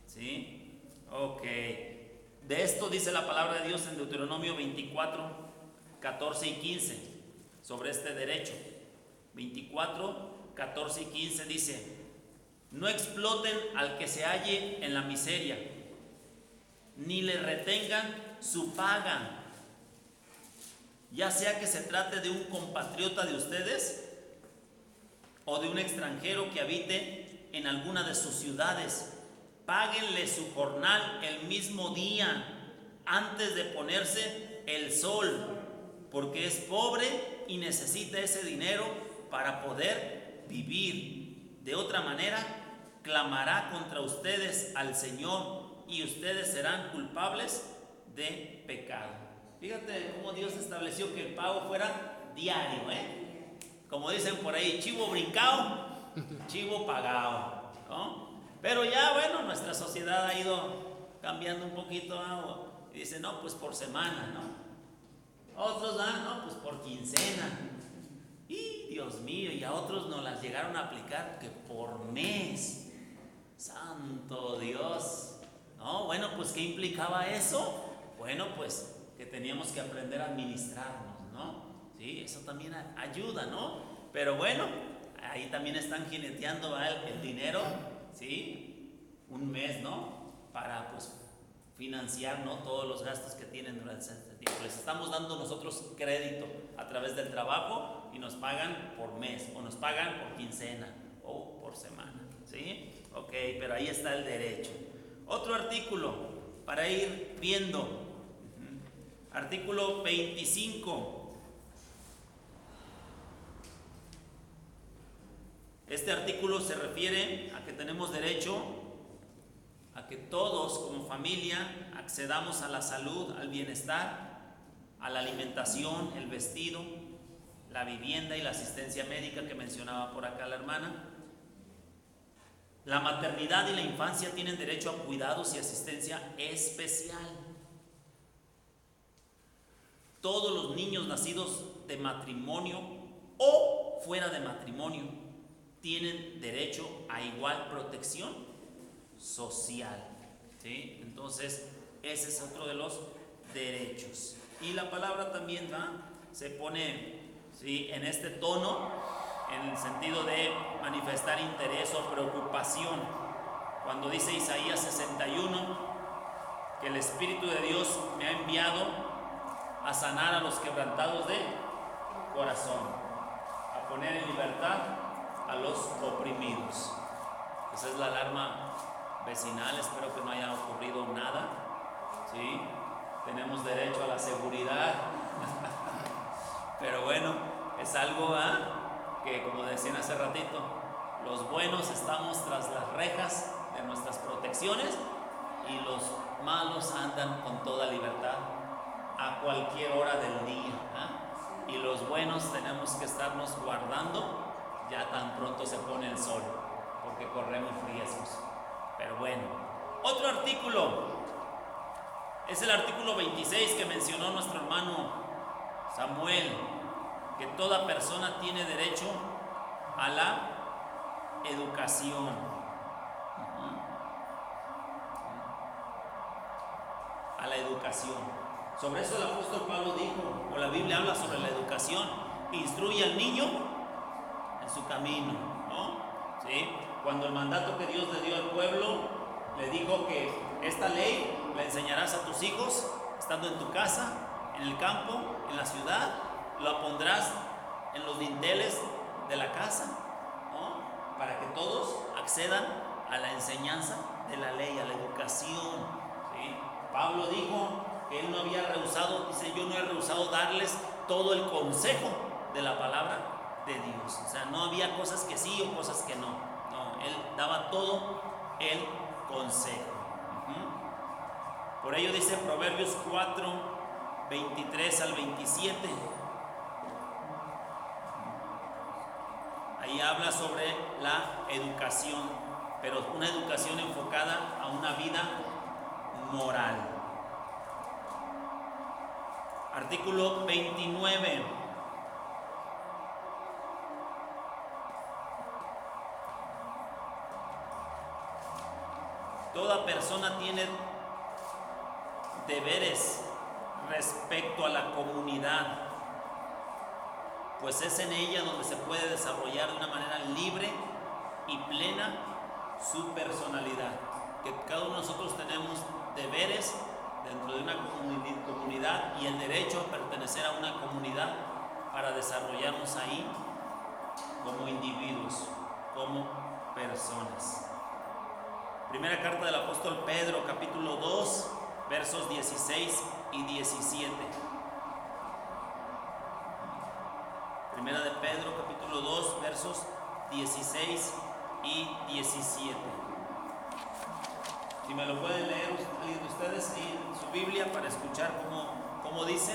¿sí? Ok. De esto dice la palabra de Dios en Deuteronomio 24, 14 y 15, sobre este derecho. 24, 14 y 15 dice: No exploten al que se halle en la miseria, ni le retengan su paga, ya sea que se trate de un compatriota de ustedes o de un extranjero que habite en alguna de sus ciudades. Páguenle su jornal el mismo día, antes de ponerse el sol, porque es pobre y necesita ese dinero para poder vivir. De otra manera, clamará contra ustedes al Señor y ustedes serán culpables de pecado. Fíjate cómo Dios estableció que el pago fuera diario, Como dicen por ahí, chivo brincado, chivo pagado, ¿no? Pero ya, bueno, nuestra sociedad ha ido cambiando un poquito, ¿no? Y dice, no, pues por semana, ¿no? Otros, no, pues por quincena. Y Dios mío, y a otros nos las llegaron a aplicar que por mes. Santo Dios. No, bueno, pues ¿qué implicaba eso? Bueno, pues que teníamos que aprender a administrarnos, ¿no? Sí, eso también ayuda, ¿no? Pero bueno, ahí también están jineteando el dinero, ¿sí? Un mes, ¿no? Para pues financiar, ¿no? Todos los gastos que tienen durante este tiempo. Les estamos dando nosotros crédito a través del trabajo y nos pagan por mes, o nos pagan por quincena, o por semana, ¿sí? Ok, pero ahí está el derecho. Otro artículo para ir viendo. Artículo 25. Este artículo se refiere a que tenemos derecho a que todos como familia accedamos a la salud, al bienestar, a la alimentación, el vestido, la vivienda y la asistencia médica que mencionaba por acá la hermana. La maternidad y la infancia tienen derecho a cuidados y asistencia especial. Todos los niños nacidos de matrimonio o fuera de matrimonio tienen derecho a igual protección social, ¿sí? Entonces, ese es otro de los derechos. Y la palabra también se pone, ¿sí?, en este tono, en el sentido de manifestar interés o preocupación. Cuando dice Isaías 61 que el Espíritu de Dios me ha enviado a sanar a los quebrantados de corazón, a poner en libertad a los oprimidos. Esa es la alarma vecinal. Espero que no haya ocurrido nada, ¿sí? Tenemos derecho a la seguridad. Pero bueno, es algo que, como decían hace ratito, los buenos estamos tras las rejas de nuestras protecciones y los malos andan con toda libertad a cualquier hora del día, y los buenos tenemos que estarnos guardando ya tan pronto se pone el sol, porque corremos riesgos. Pero bueno, otro artículo es el artículo 26 que mencionó nuestro hermano Samuel, que toda persona tiene derecho a la educación. A la educación. Sobre eso el apóstol Pablo dijo, o la Biblia habla sobre la educación: instruye al niño en su camino, ¿no? ¿Sí? Cuando el mandato que Dios le dio al pueblo, le dijo que esta ley la enseñarás a tus hijos estando en tu casa, en el campo, en la ciudad, la pondrás en los dinteles de la casa, ¿no? Para que todos accedan a la enseñanza de la ley, a la educación, ¿sí? Pablo dijo que él no había rehusado, dice, yo no he rehusado darles todo el consejo de la palabra de Dios. O sea, no había cosas que sí o cosas que no. No, él daba todo el consejo. Por ello dice Proverbios 4, 23 al 27. Ahí habla sobre la educación, pero una educación enfocada a una vida moral. Artículo 29. Toda persona tiene deberes respecto a la comunidad, pues es en ella donde se puede desarrollar de una manera libre y plena su personalidad, que cada uno de nosotros tenemos deberes dentro de una comunidad y el derecho a pertenecer a una comunidad para desarrollarnos ahí como individuos, como personas. Primera carta del apóstol Pedro, capítulo 2, versos 16 y 17. Primera de Pedro, capítulo 2, versos 16 y 17. Si me lo pueden leer alguien de ustedes en su Biblia para escuchar cómo dice.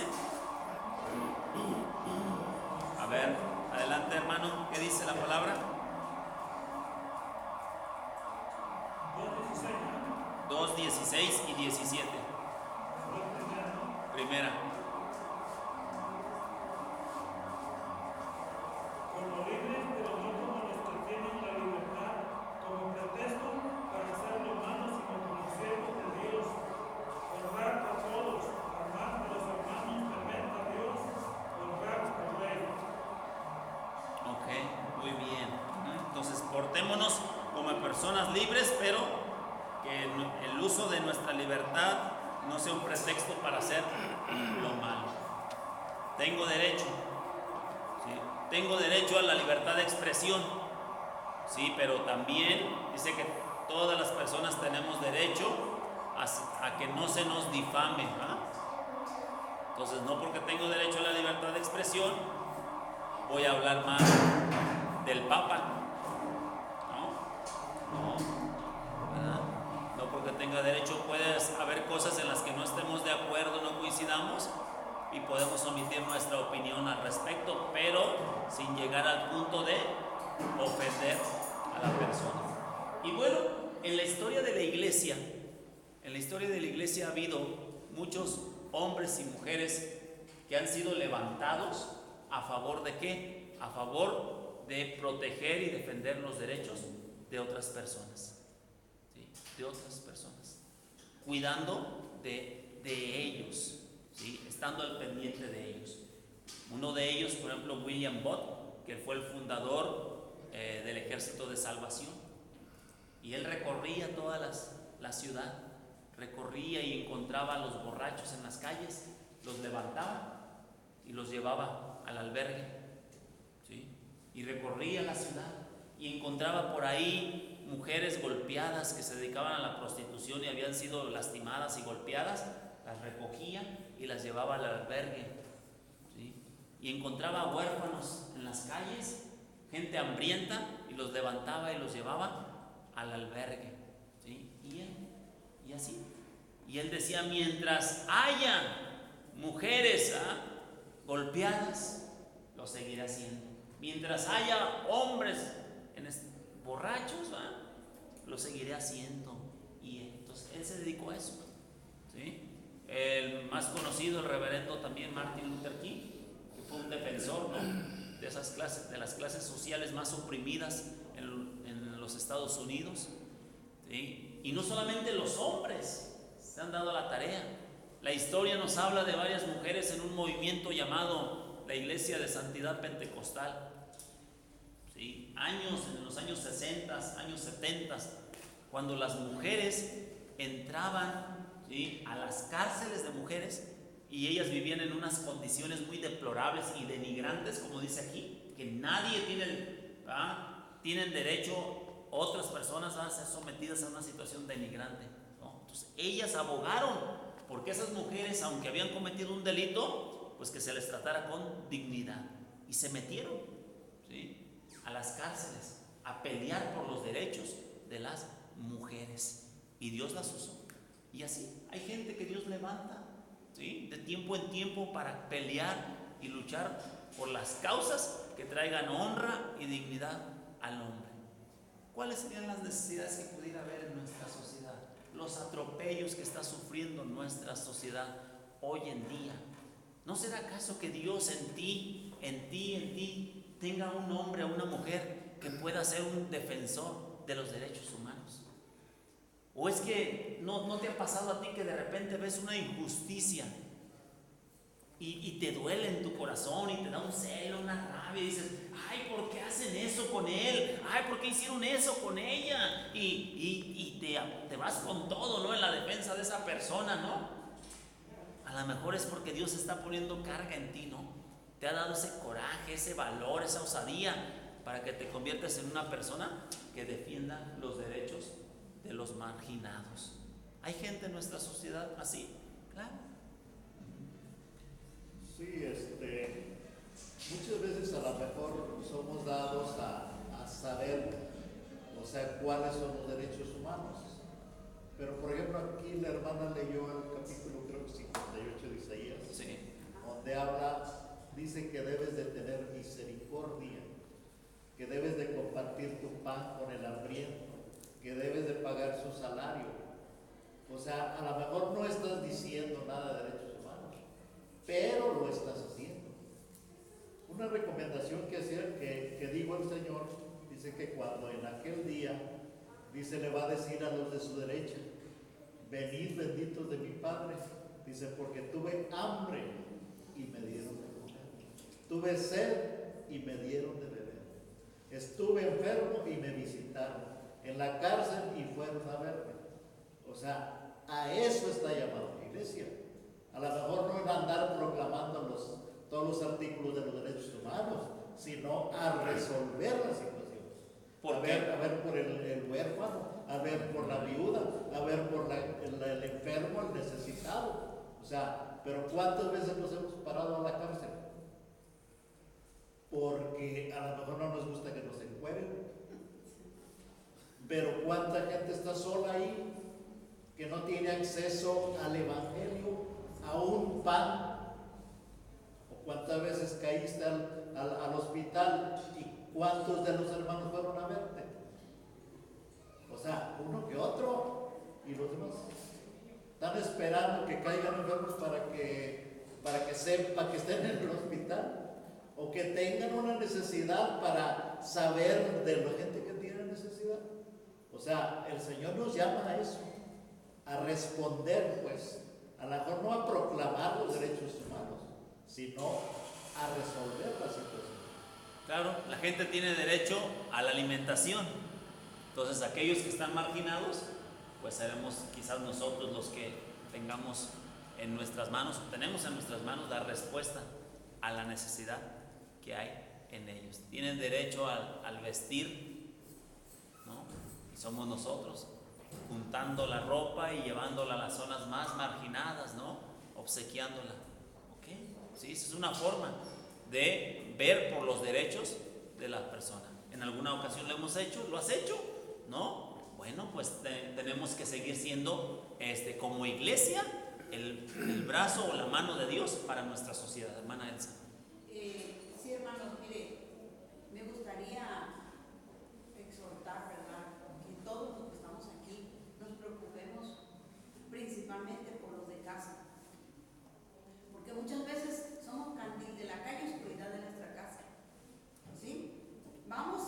A ver, adelante hermano, ¿qué dice la palabra? 2, 16 y 17. Primera. Como libres, pero no como los que tienen la libertad como pretexto para ser humanos, sino como siervos de Dios. Honrar a todos, amar a los hermanos, temer a Dios, honrar al Rey. Ok, muy bien. Entonces, portémonos como personas libres, pero que el uso de nuestra libertad no sea un pretexto para hacer lo malo. Tengo derecho, ¿sí? Tengo derecho a la libertad de expresión, sí, pero también dice que todas las personas tenemos derecho a que no se nos difame, ¿ah? Entonces, no porque tengo derecho a la libertad de expresión voy a hablar mal del Papa, no, ¿verdad? No porque tenga derecho, puede haber cosas en las que no estemos de acuerdo, no coincidamos y podemos omitir nuestra opinión al respecto, pero sin llegar al punto de ofender a la persona. Y bueno, en la historia de la iglesia ha habido muchos hombres y mujeres que han sido levantados a favor de ¿qué? A favor de proteger y defender los derechos de otras personas, ¿sí? De otras personas, cuidando de ellos, ¿sí? Estando al pendiente de ellos. Uno de ellos, por ejemplo, William Booth, que fue el fundador del Ejército de Salvación, y él recorría toda la ciudad, recorría y encontraba a los borrachos en las calles, los levantaba y los llevaba al albergue, ¿sí? Y recorría la ciudad y encontraba por ahí mujeres golpeadas que se dedicaban a la prostitución y habían sido lastimadas y golpeadas, las recogía y las llevaba al albergue, ¿sí? Y encontraba huérfanos en las calles, gente hambrienta, y los levantaba y los llevaba al albergue, ¿sí? Y así. Y él decía, mientras haya mujeres golpeadas, lo seguiré haciendo. Mientras haya hombres borrachos, lo seguiré haciendo. Y entonces él se dedicó a eso, ¿sí? El más conocido, el reverendo también Martin Luther King, que fue un defensor, ¿no? de las clases sociales más oprimidas en los Estados Unidos, ¿sí? Y no solamente los hombres se han dado la tarea. La historia nos habla de varias mujeres en un movimiento llamado la Iglesia de Santidad Pentecostal, ¿sí? En los años 60, años 70, cuando las mujeres entraban, ¿sí?, a las cárceles de mujeres, y ellas vivían en unas condiciones muy deplorables y denigrantes, como dice aquí, que nadie tienen derecho otras personas a ser sometidas a una situación denigrante, ¿no? Entonces ellas abogaron porque esas mujeres, aunque habían cometido un delito, pues que se les tratara con dignidad, y se metieron, ¿sí?, a las cárceles a pelear por los derechos de las mujeres, y Dios las usó. Y así hay gente que Dios levanta, ¿sí?, de tiempo en tiempo para pelear y luchar por las causas que traigan honra y dignidad al hombre. ¿Cuáles serían las necesidades que pudiera haber en nuestra sociedad? Los atropellos que está sufriendo nuestra sociedad hoy en día. ¿No será acaso que Dios en ti tenga un hombre o una mujer que pueda ser un defensor de los derechos humanos? ¿O es que no te ha pasado a ti que de repente ves una injusticia y te duele en tu corazón y te da un celo, una rabia, y dices, ay, ¿por qué hacen eso con él? Ay, ¿por qué hicieron eso con ella? Y te vas con todo, ¿no? En la defensa de esa persona, ¿no? A lo mejor es porque Dios está poniendo carga en ti, ¿no? Te ha dado ese coraje, ese valor, esa osadía para que te conviertas en una persona que defienda los derechos de los marginados. ¿Hay gente en nuestra sociedad así? Claro. Sí, muchas veces a lo mejor somos dados a saber, o sea, cuáles son los derechos humanos. Pero por ejemplo aquí la hermana leyó el capítulo creo que 58 de Isaías, Sí. donde dice que debes de tener misericordia, que debes de compartir tu pan con el hambriento, que debes de pagar su salario. O sea, a lo mejor no estás diciendo nada de derechos humanos, pero lo estás haciendo. Una recomendación que dijo el Señor, dice que cuando en aquel día, dice, le va a decir a los de su derecha, venid benditos de mi Padre, dice, porque tuve hambre y me dieron de comer, tuve sed y me dieron de beber, estuve enfermo y me visitaron, en la cárcel y fueron a verme. O sea, a eso está llamado la iglesia. A lo mejor no en andar proclamando todos los artículos de los derechos humanos, sino a resolver las situaciones. A ver por el huérfano, a ver por la viuda, a ver por el enfermo, el necesitado. O sea, pero ¿cuántas veces nos hemos parado a la cárcel? Porque a lo mejor no nos gusta que nos encueren. Pero ¿cuánta gente está sola ahí que no tiene acceso al evangelio, a un pan? ¿O cuántas veces caíste al hospital y cuántos de los hermanos fueron a verte? O sea, uno que otro, y los demás están esperando que caigan enfermos para que sepa que estén en el hospital, o que tengan una necesidad para saber de la gente que tiene necesidad. O sea, el Señor nos llama a eso, a responder, pues, a lo mejor no a proclamar los derechos humanos, sino a resolver la situación. Claro, la gente tiene derecho a la alimentación. Entonces, aquellos que están marginados, pues seremos quizás nosotros los que tengamos en nuestras manos, tenemos en nuestras manos dar respuesta a la necesidad que hay en ellos. Tienen derecho al vestir, ¿no? Y somos nosotros juntando la ropa y llevándola a las zonas más marginadas, ¿no? Obsequiándola. ¿Ok? Sí, esa es una forma de ver por los derechos de la persona. En alguna ocasión lo hemos hecho, ¿lo has hecho? ¿No? Bueno, pues tenemos que seguir siendo como iglesia el brazo o la mano de Dios para nuestra sociedad. Hermana Elsa. Sí, hermanos, mire, me gustaría exhortar, ¿verdad?, que todos los que estamos aquí nos preocupemos principalmente por los de casa, porque muchas veces somos candil de la calle y oscuridad de nuestra casa, ¿sí? Vamos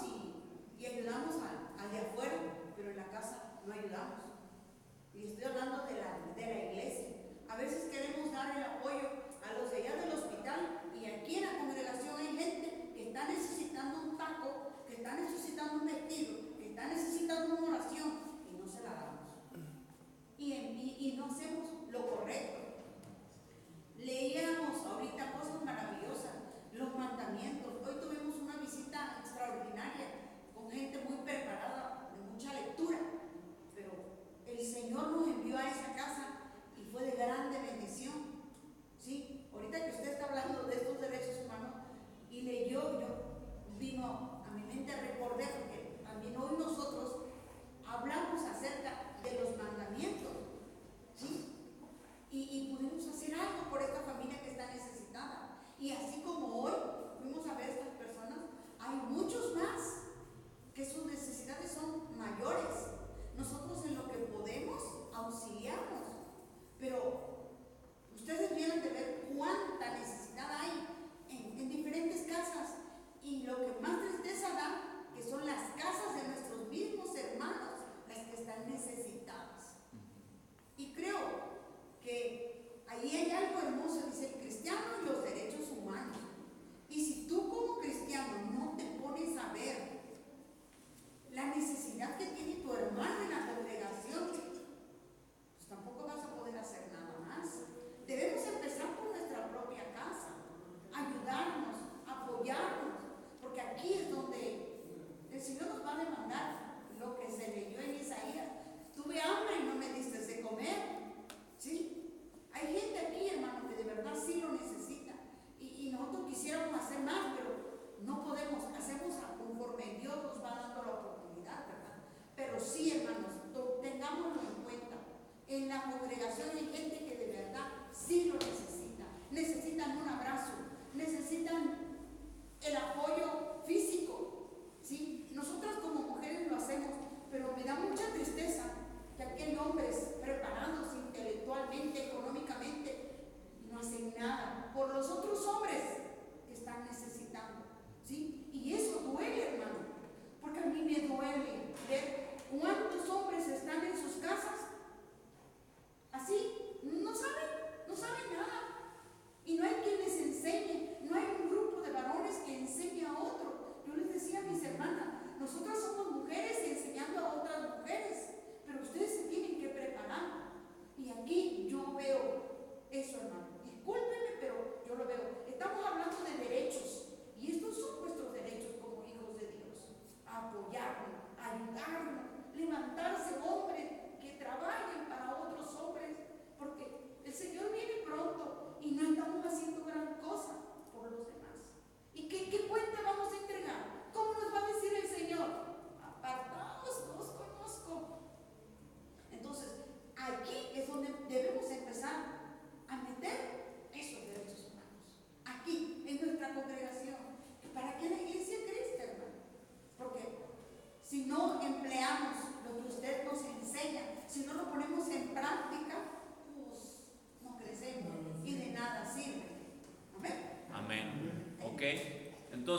y ayudamos al de afuera, pero en la casa no ayudamos. Y estoy hablando de la iglesia. A veces queremos dar el apoyo a los de allá del hospital y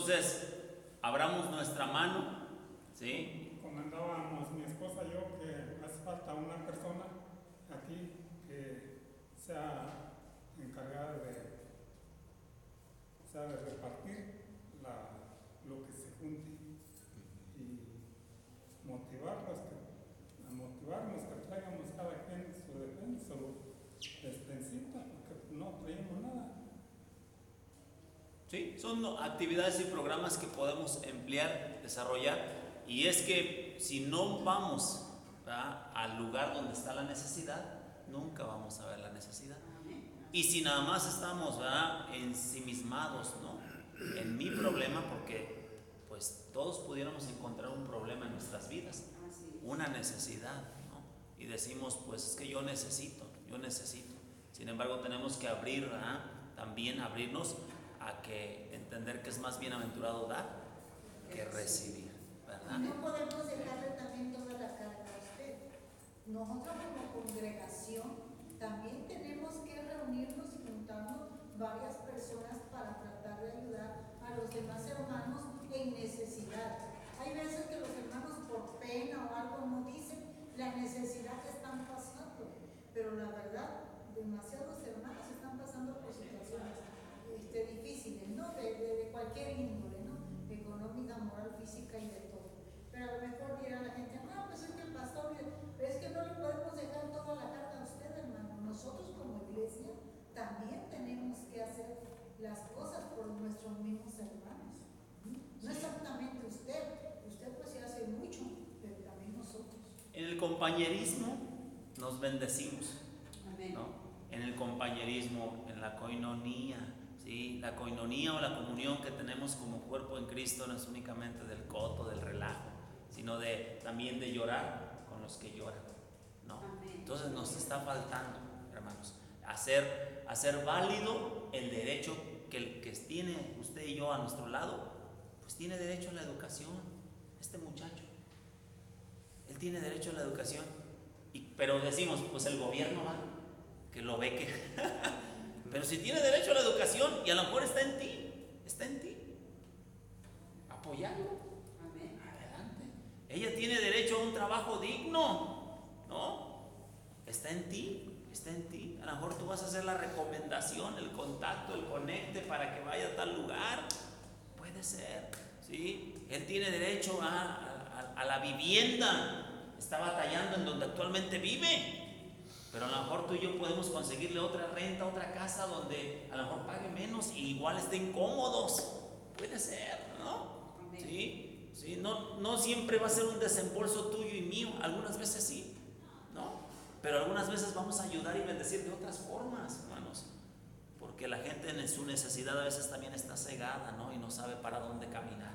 Entonces, abramos nuestra mano, ¿sí? Comentábamos mi esposa y yo que hace falta una persona aquí que sea encargada de repartir lo que se junte y motivarnos que traigamos cada quien su defensa, su despensita, porque no traemos nada. Sí, son actividades y programas que podemos emplear, desarrollar, y es que si no vamos, ¿verdad?, al lugar donde está la necesidad, nunca vamos a ver la necesidad. Y si nada más estamos, ¿verdad?, ensimismados, ¿no?, en mi problema, porque pues todos pudiéramos encontrar un problema en nuestras vidas, una necesidad, ¿no? Y decimos, pues es que yo necesito. Sin embargo, tenemos que abrir, ¿verdad?, también abrirnos a que entender que es más bienaventurado dar que recibir, ¿verdad? No podemos dejarle también toda la carga a usted. Nosotros como congregación también tenemos que reunirnos y juntarnos varias personas para tratar de ayudar a los demás hermanos en necesidad. Hay veces que los hermanos por pena o algo no dicen la necesidad que están pasando, pero la verdad, demasiados hermanos están pasando por situaciones difíciles, ¿no? De cualquier índole, ¿no? Económica, moral, física y de todo. Pero a lo mejor dirá la gente, no, pues es que el pastor, es que no le podemos dejar toda la carga a usted, hermano. Nosotros como iglesia también tenemos que hacer las cosas por nuestros mismos hermanos. No exactamente usted pues sí hace mucho, pero también nosotros. En el compañerismo nos bendecimos, ¿no? En el compañerismo, en la coinonía, ¿sí? La coinonía o la comunión que tenemos como cuerpo en Cristo no es únicamente del coto, del relajo, sino también de llorar con los que lloran, ¿no? Entonces nos está faltando, hermanos, hacer válido el derecho que tiene usted y yo a nuestro lado. Pues tiene derecho a la educación, este muchacho. Él tiene derecho a la educación. Pero decimos, pues el gobierno va, que lo ve que... Pero si tiene derecho a la educación y a lo mejor está en ti, apoyarlo. Adelante. Ella tiene derecho a un trabajo digno, ¿no? Está en ti. A lo mejor tú vas a hacer la recomendación, el contacto, el conecte para que vaya a tal lugar. Puede ser, ¿sí? Él tiene derecho a la vivienda. Está batallando en donde actualmente vive. Pero a lo mejor tú y yo podemos conseguirle otra renta, otra casa donde a lo mejor pague menos y igual estén cómodos. Puede ser, ¿no? ¿Sí? ¿Sí? No siempre va a ser un desembolso tuyo y mío. Algunas veces sí, ¿no? Pero algunas veces vamos a ayudar y bendecir de otras formas, hermanos. Porque la gente en su necesidad a veces también está cegada, ¿no? Y no sabe para dónde caminar.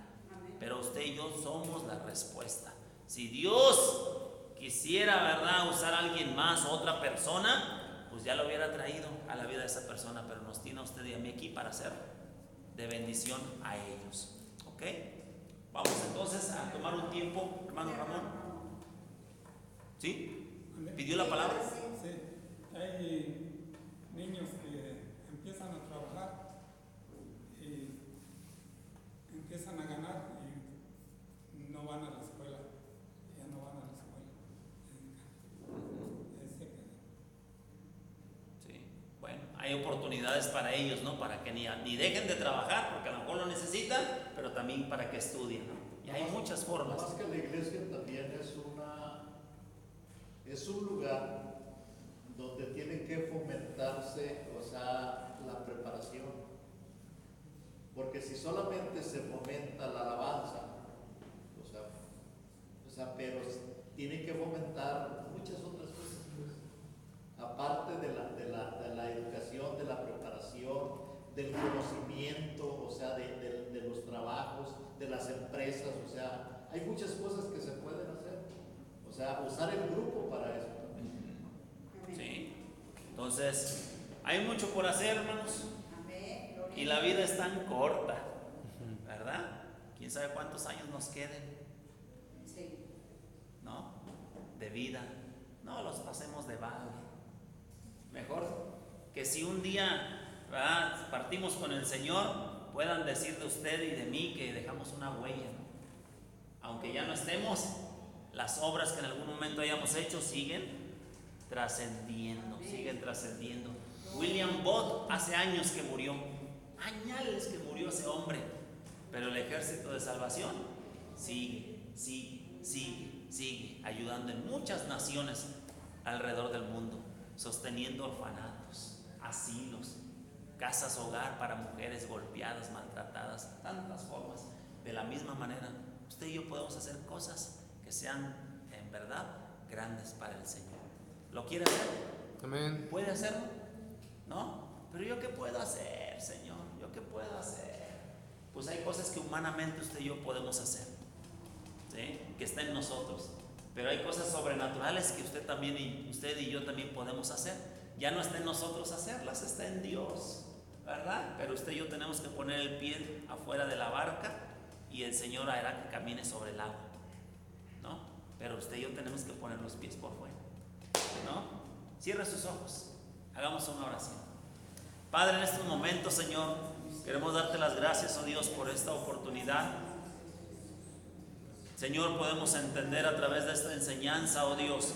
Pero usted y yo somos la respuesta. Si Dios quisiera, ¿verdad?, usar a alguien más, otra persona, pues ya lo hubiera traído a la vida de esa persona, pero nos tiene a usted y a mí aquí para ser de bendición a ellos. ¿Ok? Vamos entonces a tomar un tiempo, hermano Ramón. ¿Sí? ¿Pidió la palabra? Sí. Hay niños que empiezan a trabajar y empiezan a ganar y no van a la escuela. Ya no van a la escuela. Sí. Bueno, hay oportunidades para ellos, ¿no? Para que ni dejen de trabajar, porque a lo mejor lo necesitan, pero también para que estudien, ¿no? Y hay muchas formas. Más que la iglesia también es un lugar donde tiene que fomentarse, o sea, la preparación. Porque si solamente se fomenta la alabanza, pero tiene que fomentar muchas otras cosas, pues. Aparte de la educación, de la preparación, del conocimiento, o sea, de los trabajos, de las empresas, o sea, hay muchas cosas que se pueden hacer. O sea, usar el grupo para eso también. Sí. Entonces, hay mucho por hacer, hermanos. Y la vida es tan corta, ¿verdad? ¿Quién sabe cuántos años nos queden? ¿No? De vida. No los pasemos de vago. Mejor que si un día, ¿verdad?, partimos con el Señor, puedan decir de usted y de mí que dejamos una huella, ¿no? Aunque ya no estemos, las obras que en algún momento hayamos hecho siguen trascendiendo, siguen trascendiendo. William Booth hace años que murió, añales que murió ese hombre, pero el ejército de salvación sigue, ayudando en muchas naciones alrededor del mundo, sosteniendo orfanatos, asilos, casas hogar para mujeres golpeadas, maltratadas, tantas formas. De la misma manera, usted y yo podemos hacer cosas que sean en verdad grandes para el Señor. ¿Lo quiere hacer? Amén. ¿Puede hacerlo? ¿No? Pero ¿yo qué puedo hacer, Señor? ¿Yo qué puedo hacer? Pues hay cosas que humanamente usted y yo podemos hacer, ¿sí? Que está en nosotros. Pero hay cosas sobrenaturales que usted y yo también podemos hacer. Ya no está en nosotros hacerlas, está en Dios, ¿verdad? Pero usted y yo tenemos que poner el pie afuera de la barca y el Señor hará que camine sobre el agua, ¿no? Pero usted y yo tenemos que poner los pies por fuera, ¿no? Cierre sus ojos, hagamos una oración. Padre, en estos momentos, Señor, queremos darte las gracias, oh Dios, por esta oportunidad. Señor, podemos entender a través de esta enseñanza, oh Dios,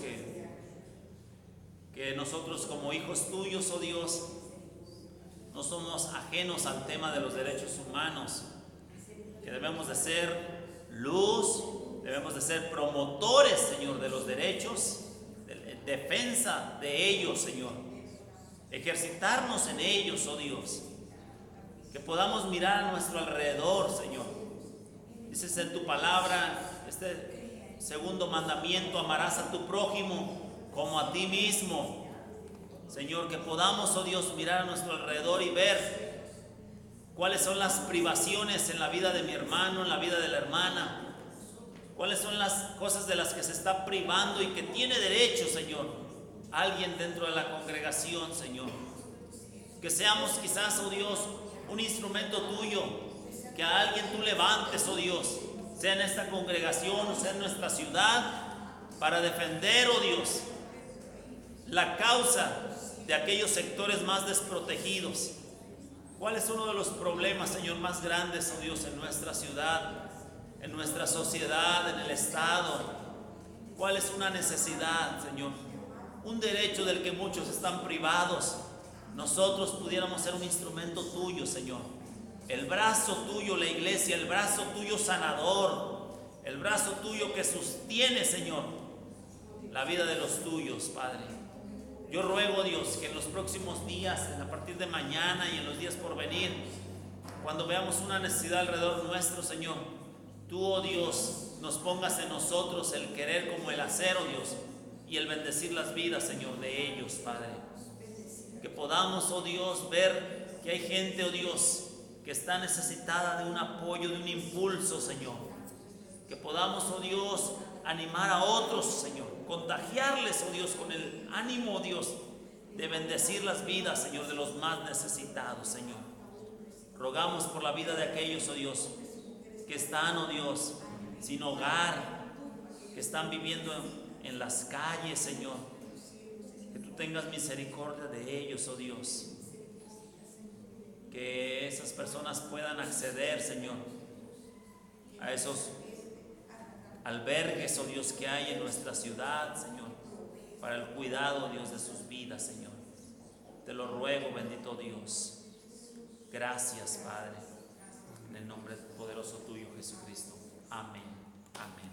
que nosotros como hijos tuyos, oh Dios, no somos ajenos al tema de los derechos humanos, que debemos de ser luz, debemos de ser promotores, Señor, de los derechos, de defensa de ellos, Señor, ejercitarnos en ellos, oh Dios, que podamos mirar a nuestro alrededor, Señor. Dices en tu palabra, este segundo mandamiento: amarás a tu prójimo como a ti mismo. Señor, que podamos, oh Dios, mirar a nuestro alrededor y ver cuáles son las privaciones en la vida de mi hermano, en la vida de la hermana, cuáles son las cosas de las que se está privando y que tiene derecho, Señor, alguien dentro de la congregación, Señor. Que seamos quizás, oh Dios, un instrumento tuyo, que a alguien tú levantes, oh Dios, sea en esta congregación o sea en nuestra ciudad, para defender, oh Dios, la causa de aquellos sectores más desprotegidos. ¿Cuál es uno de los problemas, Señor, más grandes, oh Dios, en nuestra ciudad, en nuestra sociedad, en el Estado? ¿Cuál es una necesidad, Señor? Un derecho del que muchos están privados. Nosotros pudiéramos ser un instrumento tuyo, Señor. El brazo tuyo, la iglesia, el brazo tuyo sanador, el brazo tuyo que sostiene, Señor, la vida de los tuyos, Padre. Yo ruego, Dios, que en los próximos días, a partir de mañana y en los días por venir, cuando veamos una necesidad alrededor nuestro, Señor, tú, oh Dios, nos pongas en nosotros el querer como el hacer, oh Dios, y el bendecir las vidas, Señor, de ellos, Padre. Que podamos, oh Dios, ver que hay gente, oh Dios, que está necesitada de un apoyo, de un impulso, Señor. Que podamos, oh Dios, animar a otros, Señor, contagiarles, oh Dios, con el ánimo, oh Dios, de bendecir las vidas, Señor, de los más necesitados, Señor. Rogamos por la vida de aquellos, oh Dios, que están, oh Dios, sin hogar, que están viviendo en las calles, Señor. Que tú tengas misericordia de ellos, oh Dios. Que esas personas puedan acceder, Señor, a esos albergues, oh Dios, que hay en nuestra ciudad, Señor, para el cuidado, Dios, de sus vidas, Señor. Te lo ruego, bendito Dios. Gracias, Padre, en el nombre poderoso tuyo, Jesucristo. Amén. Amén.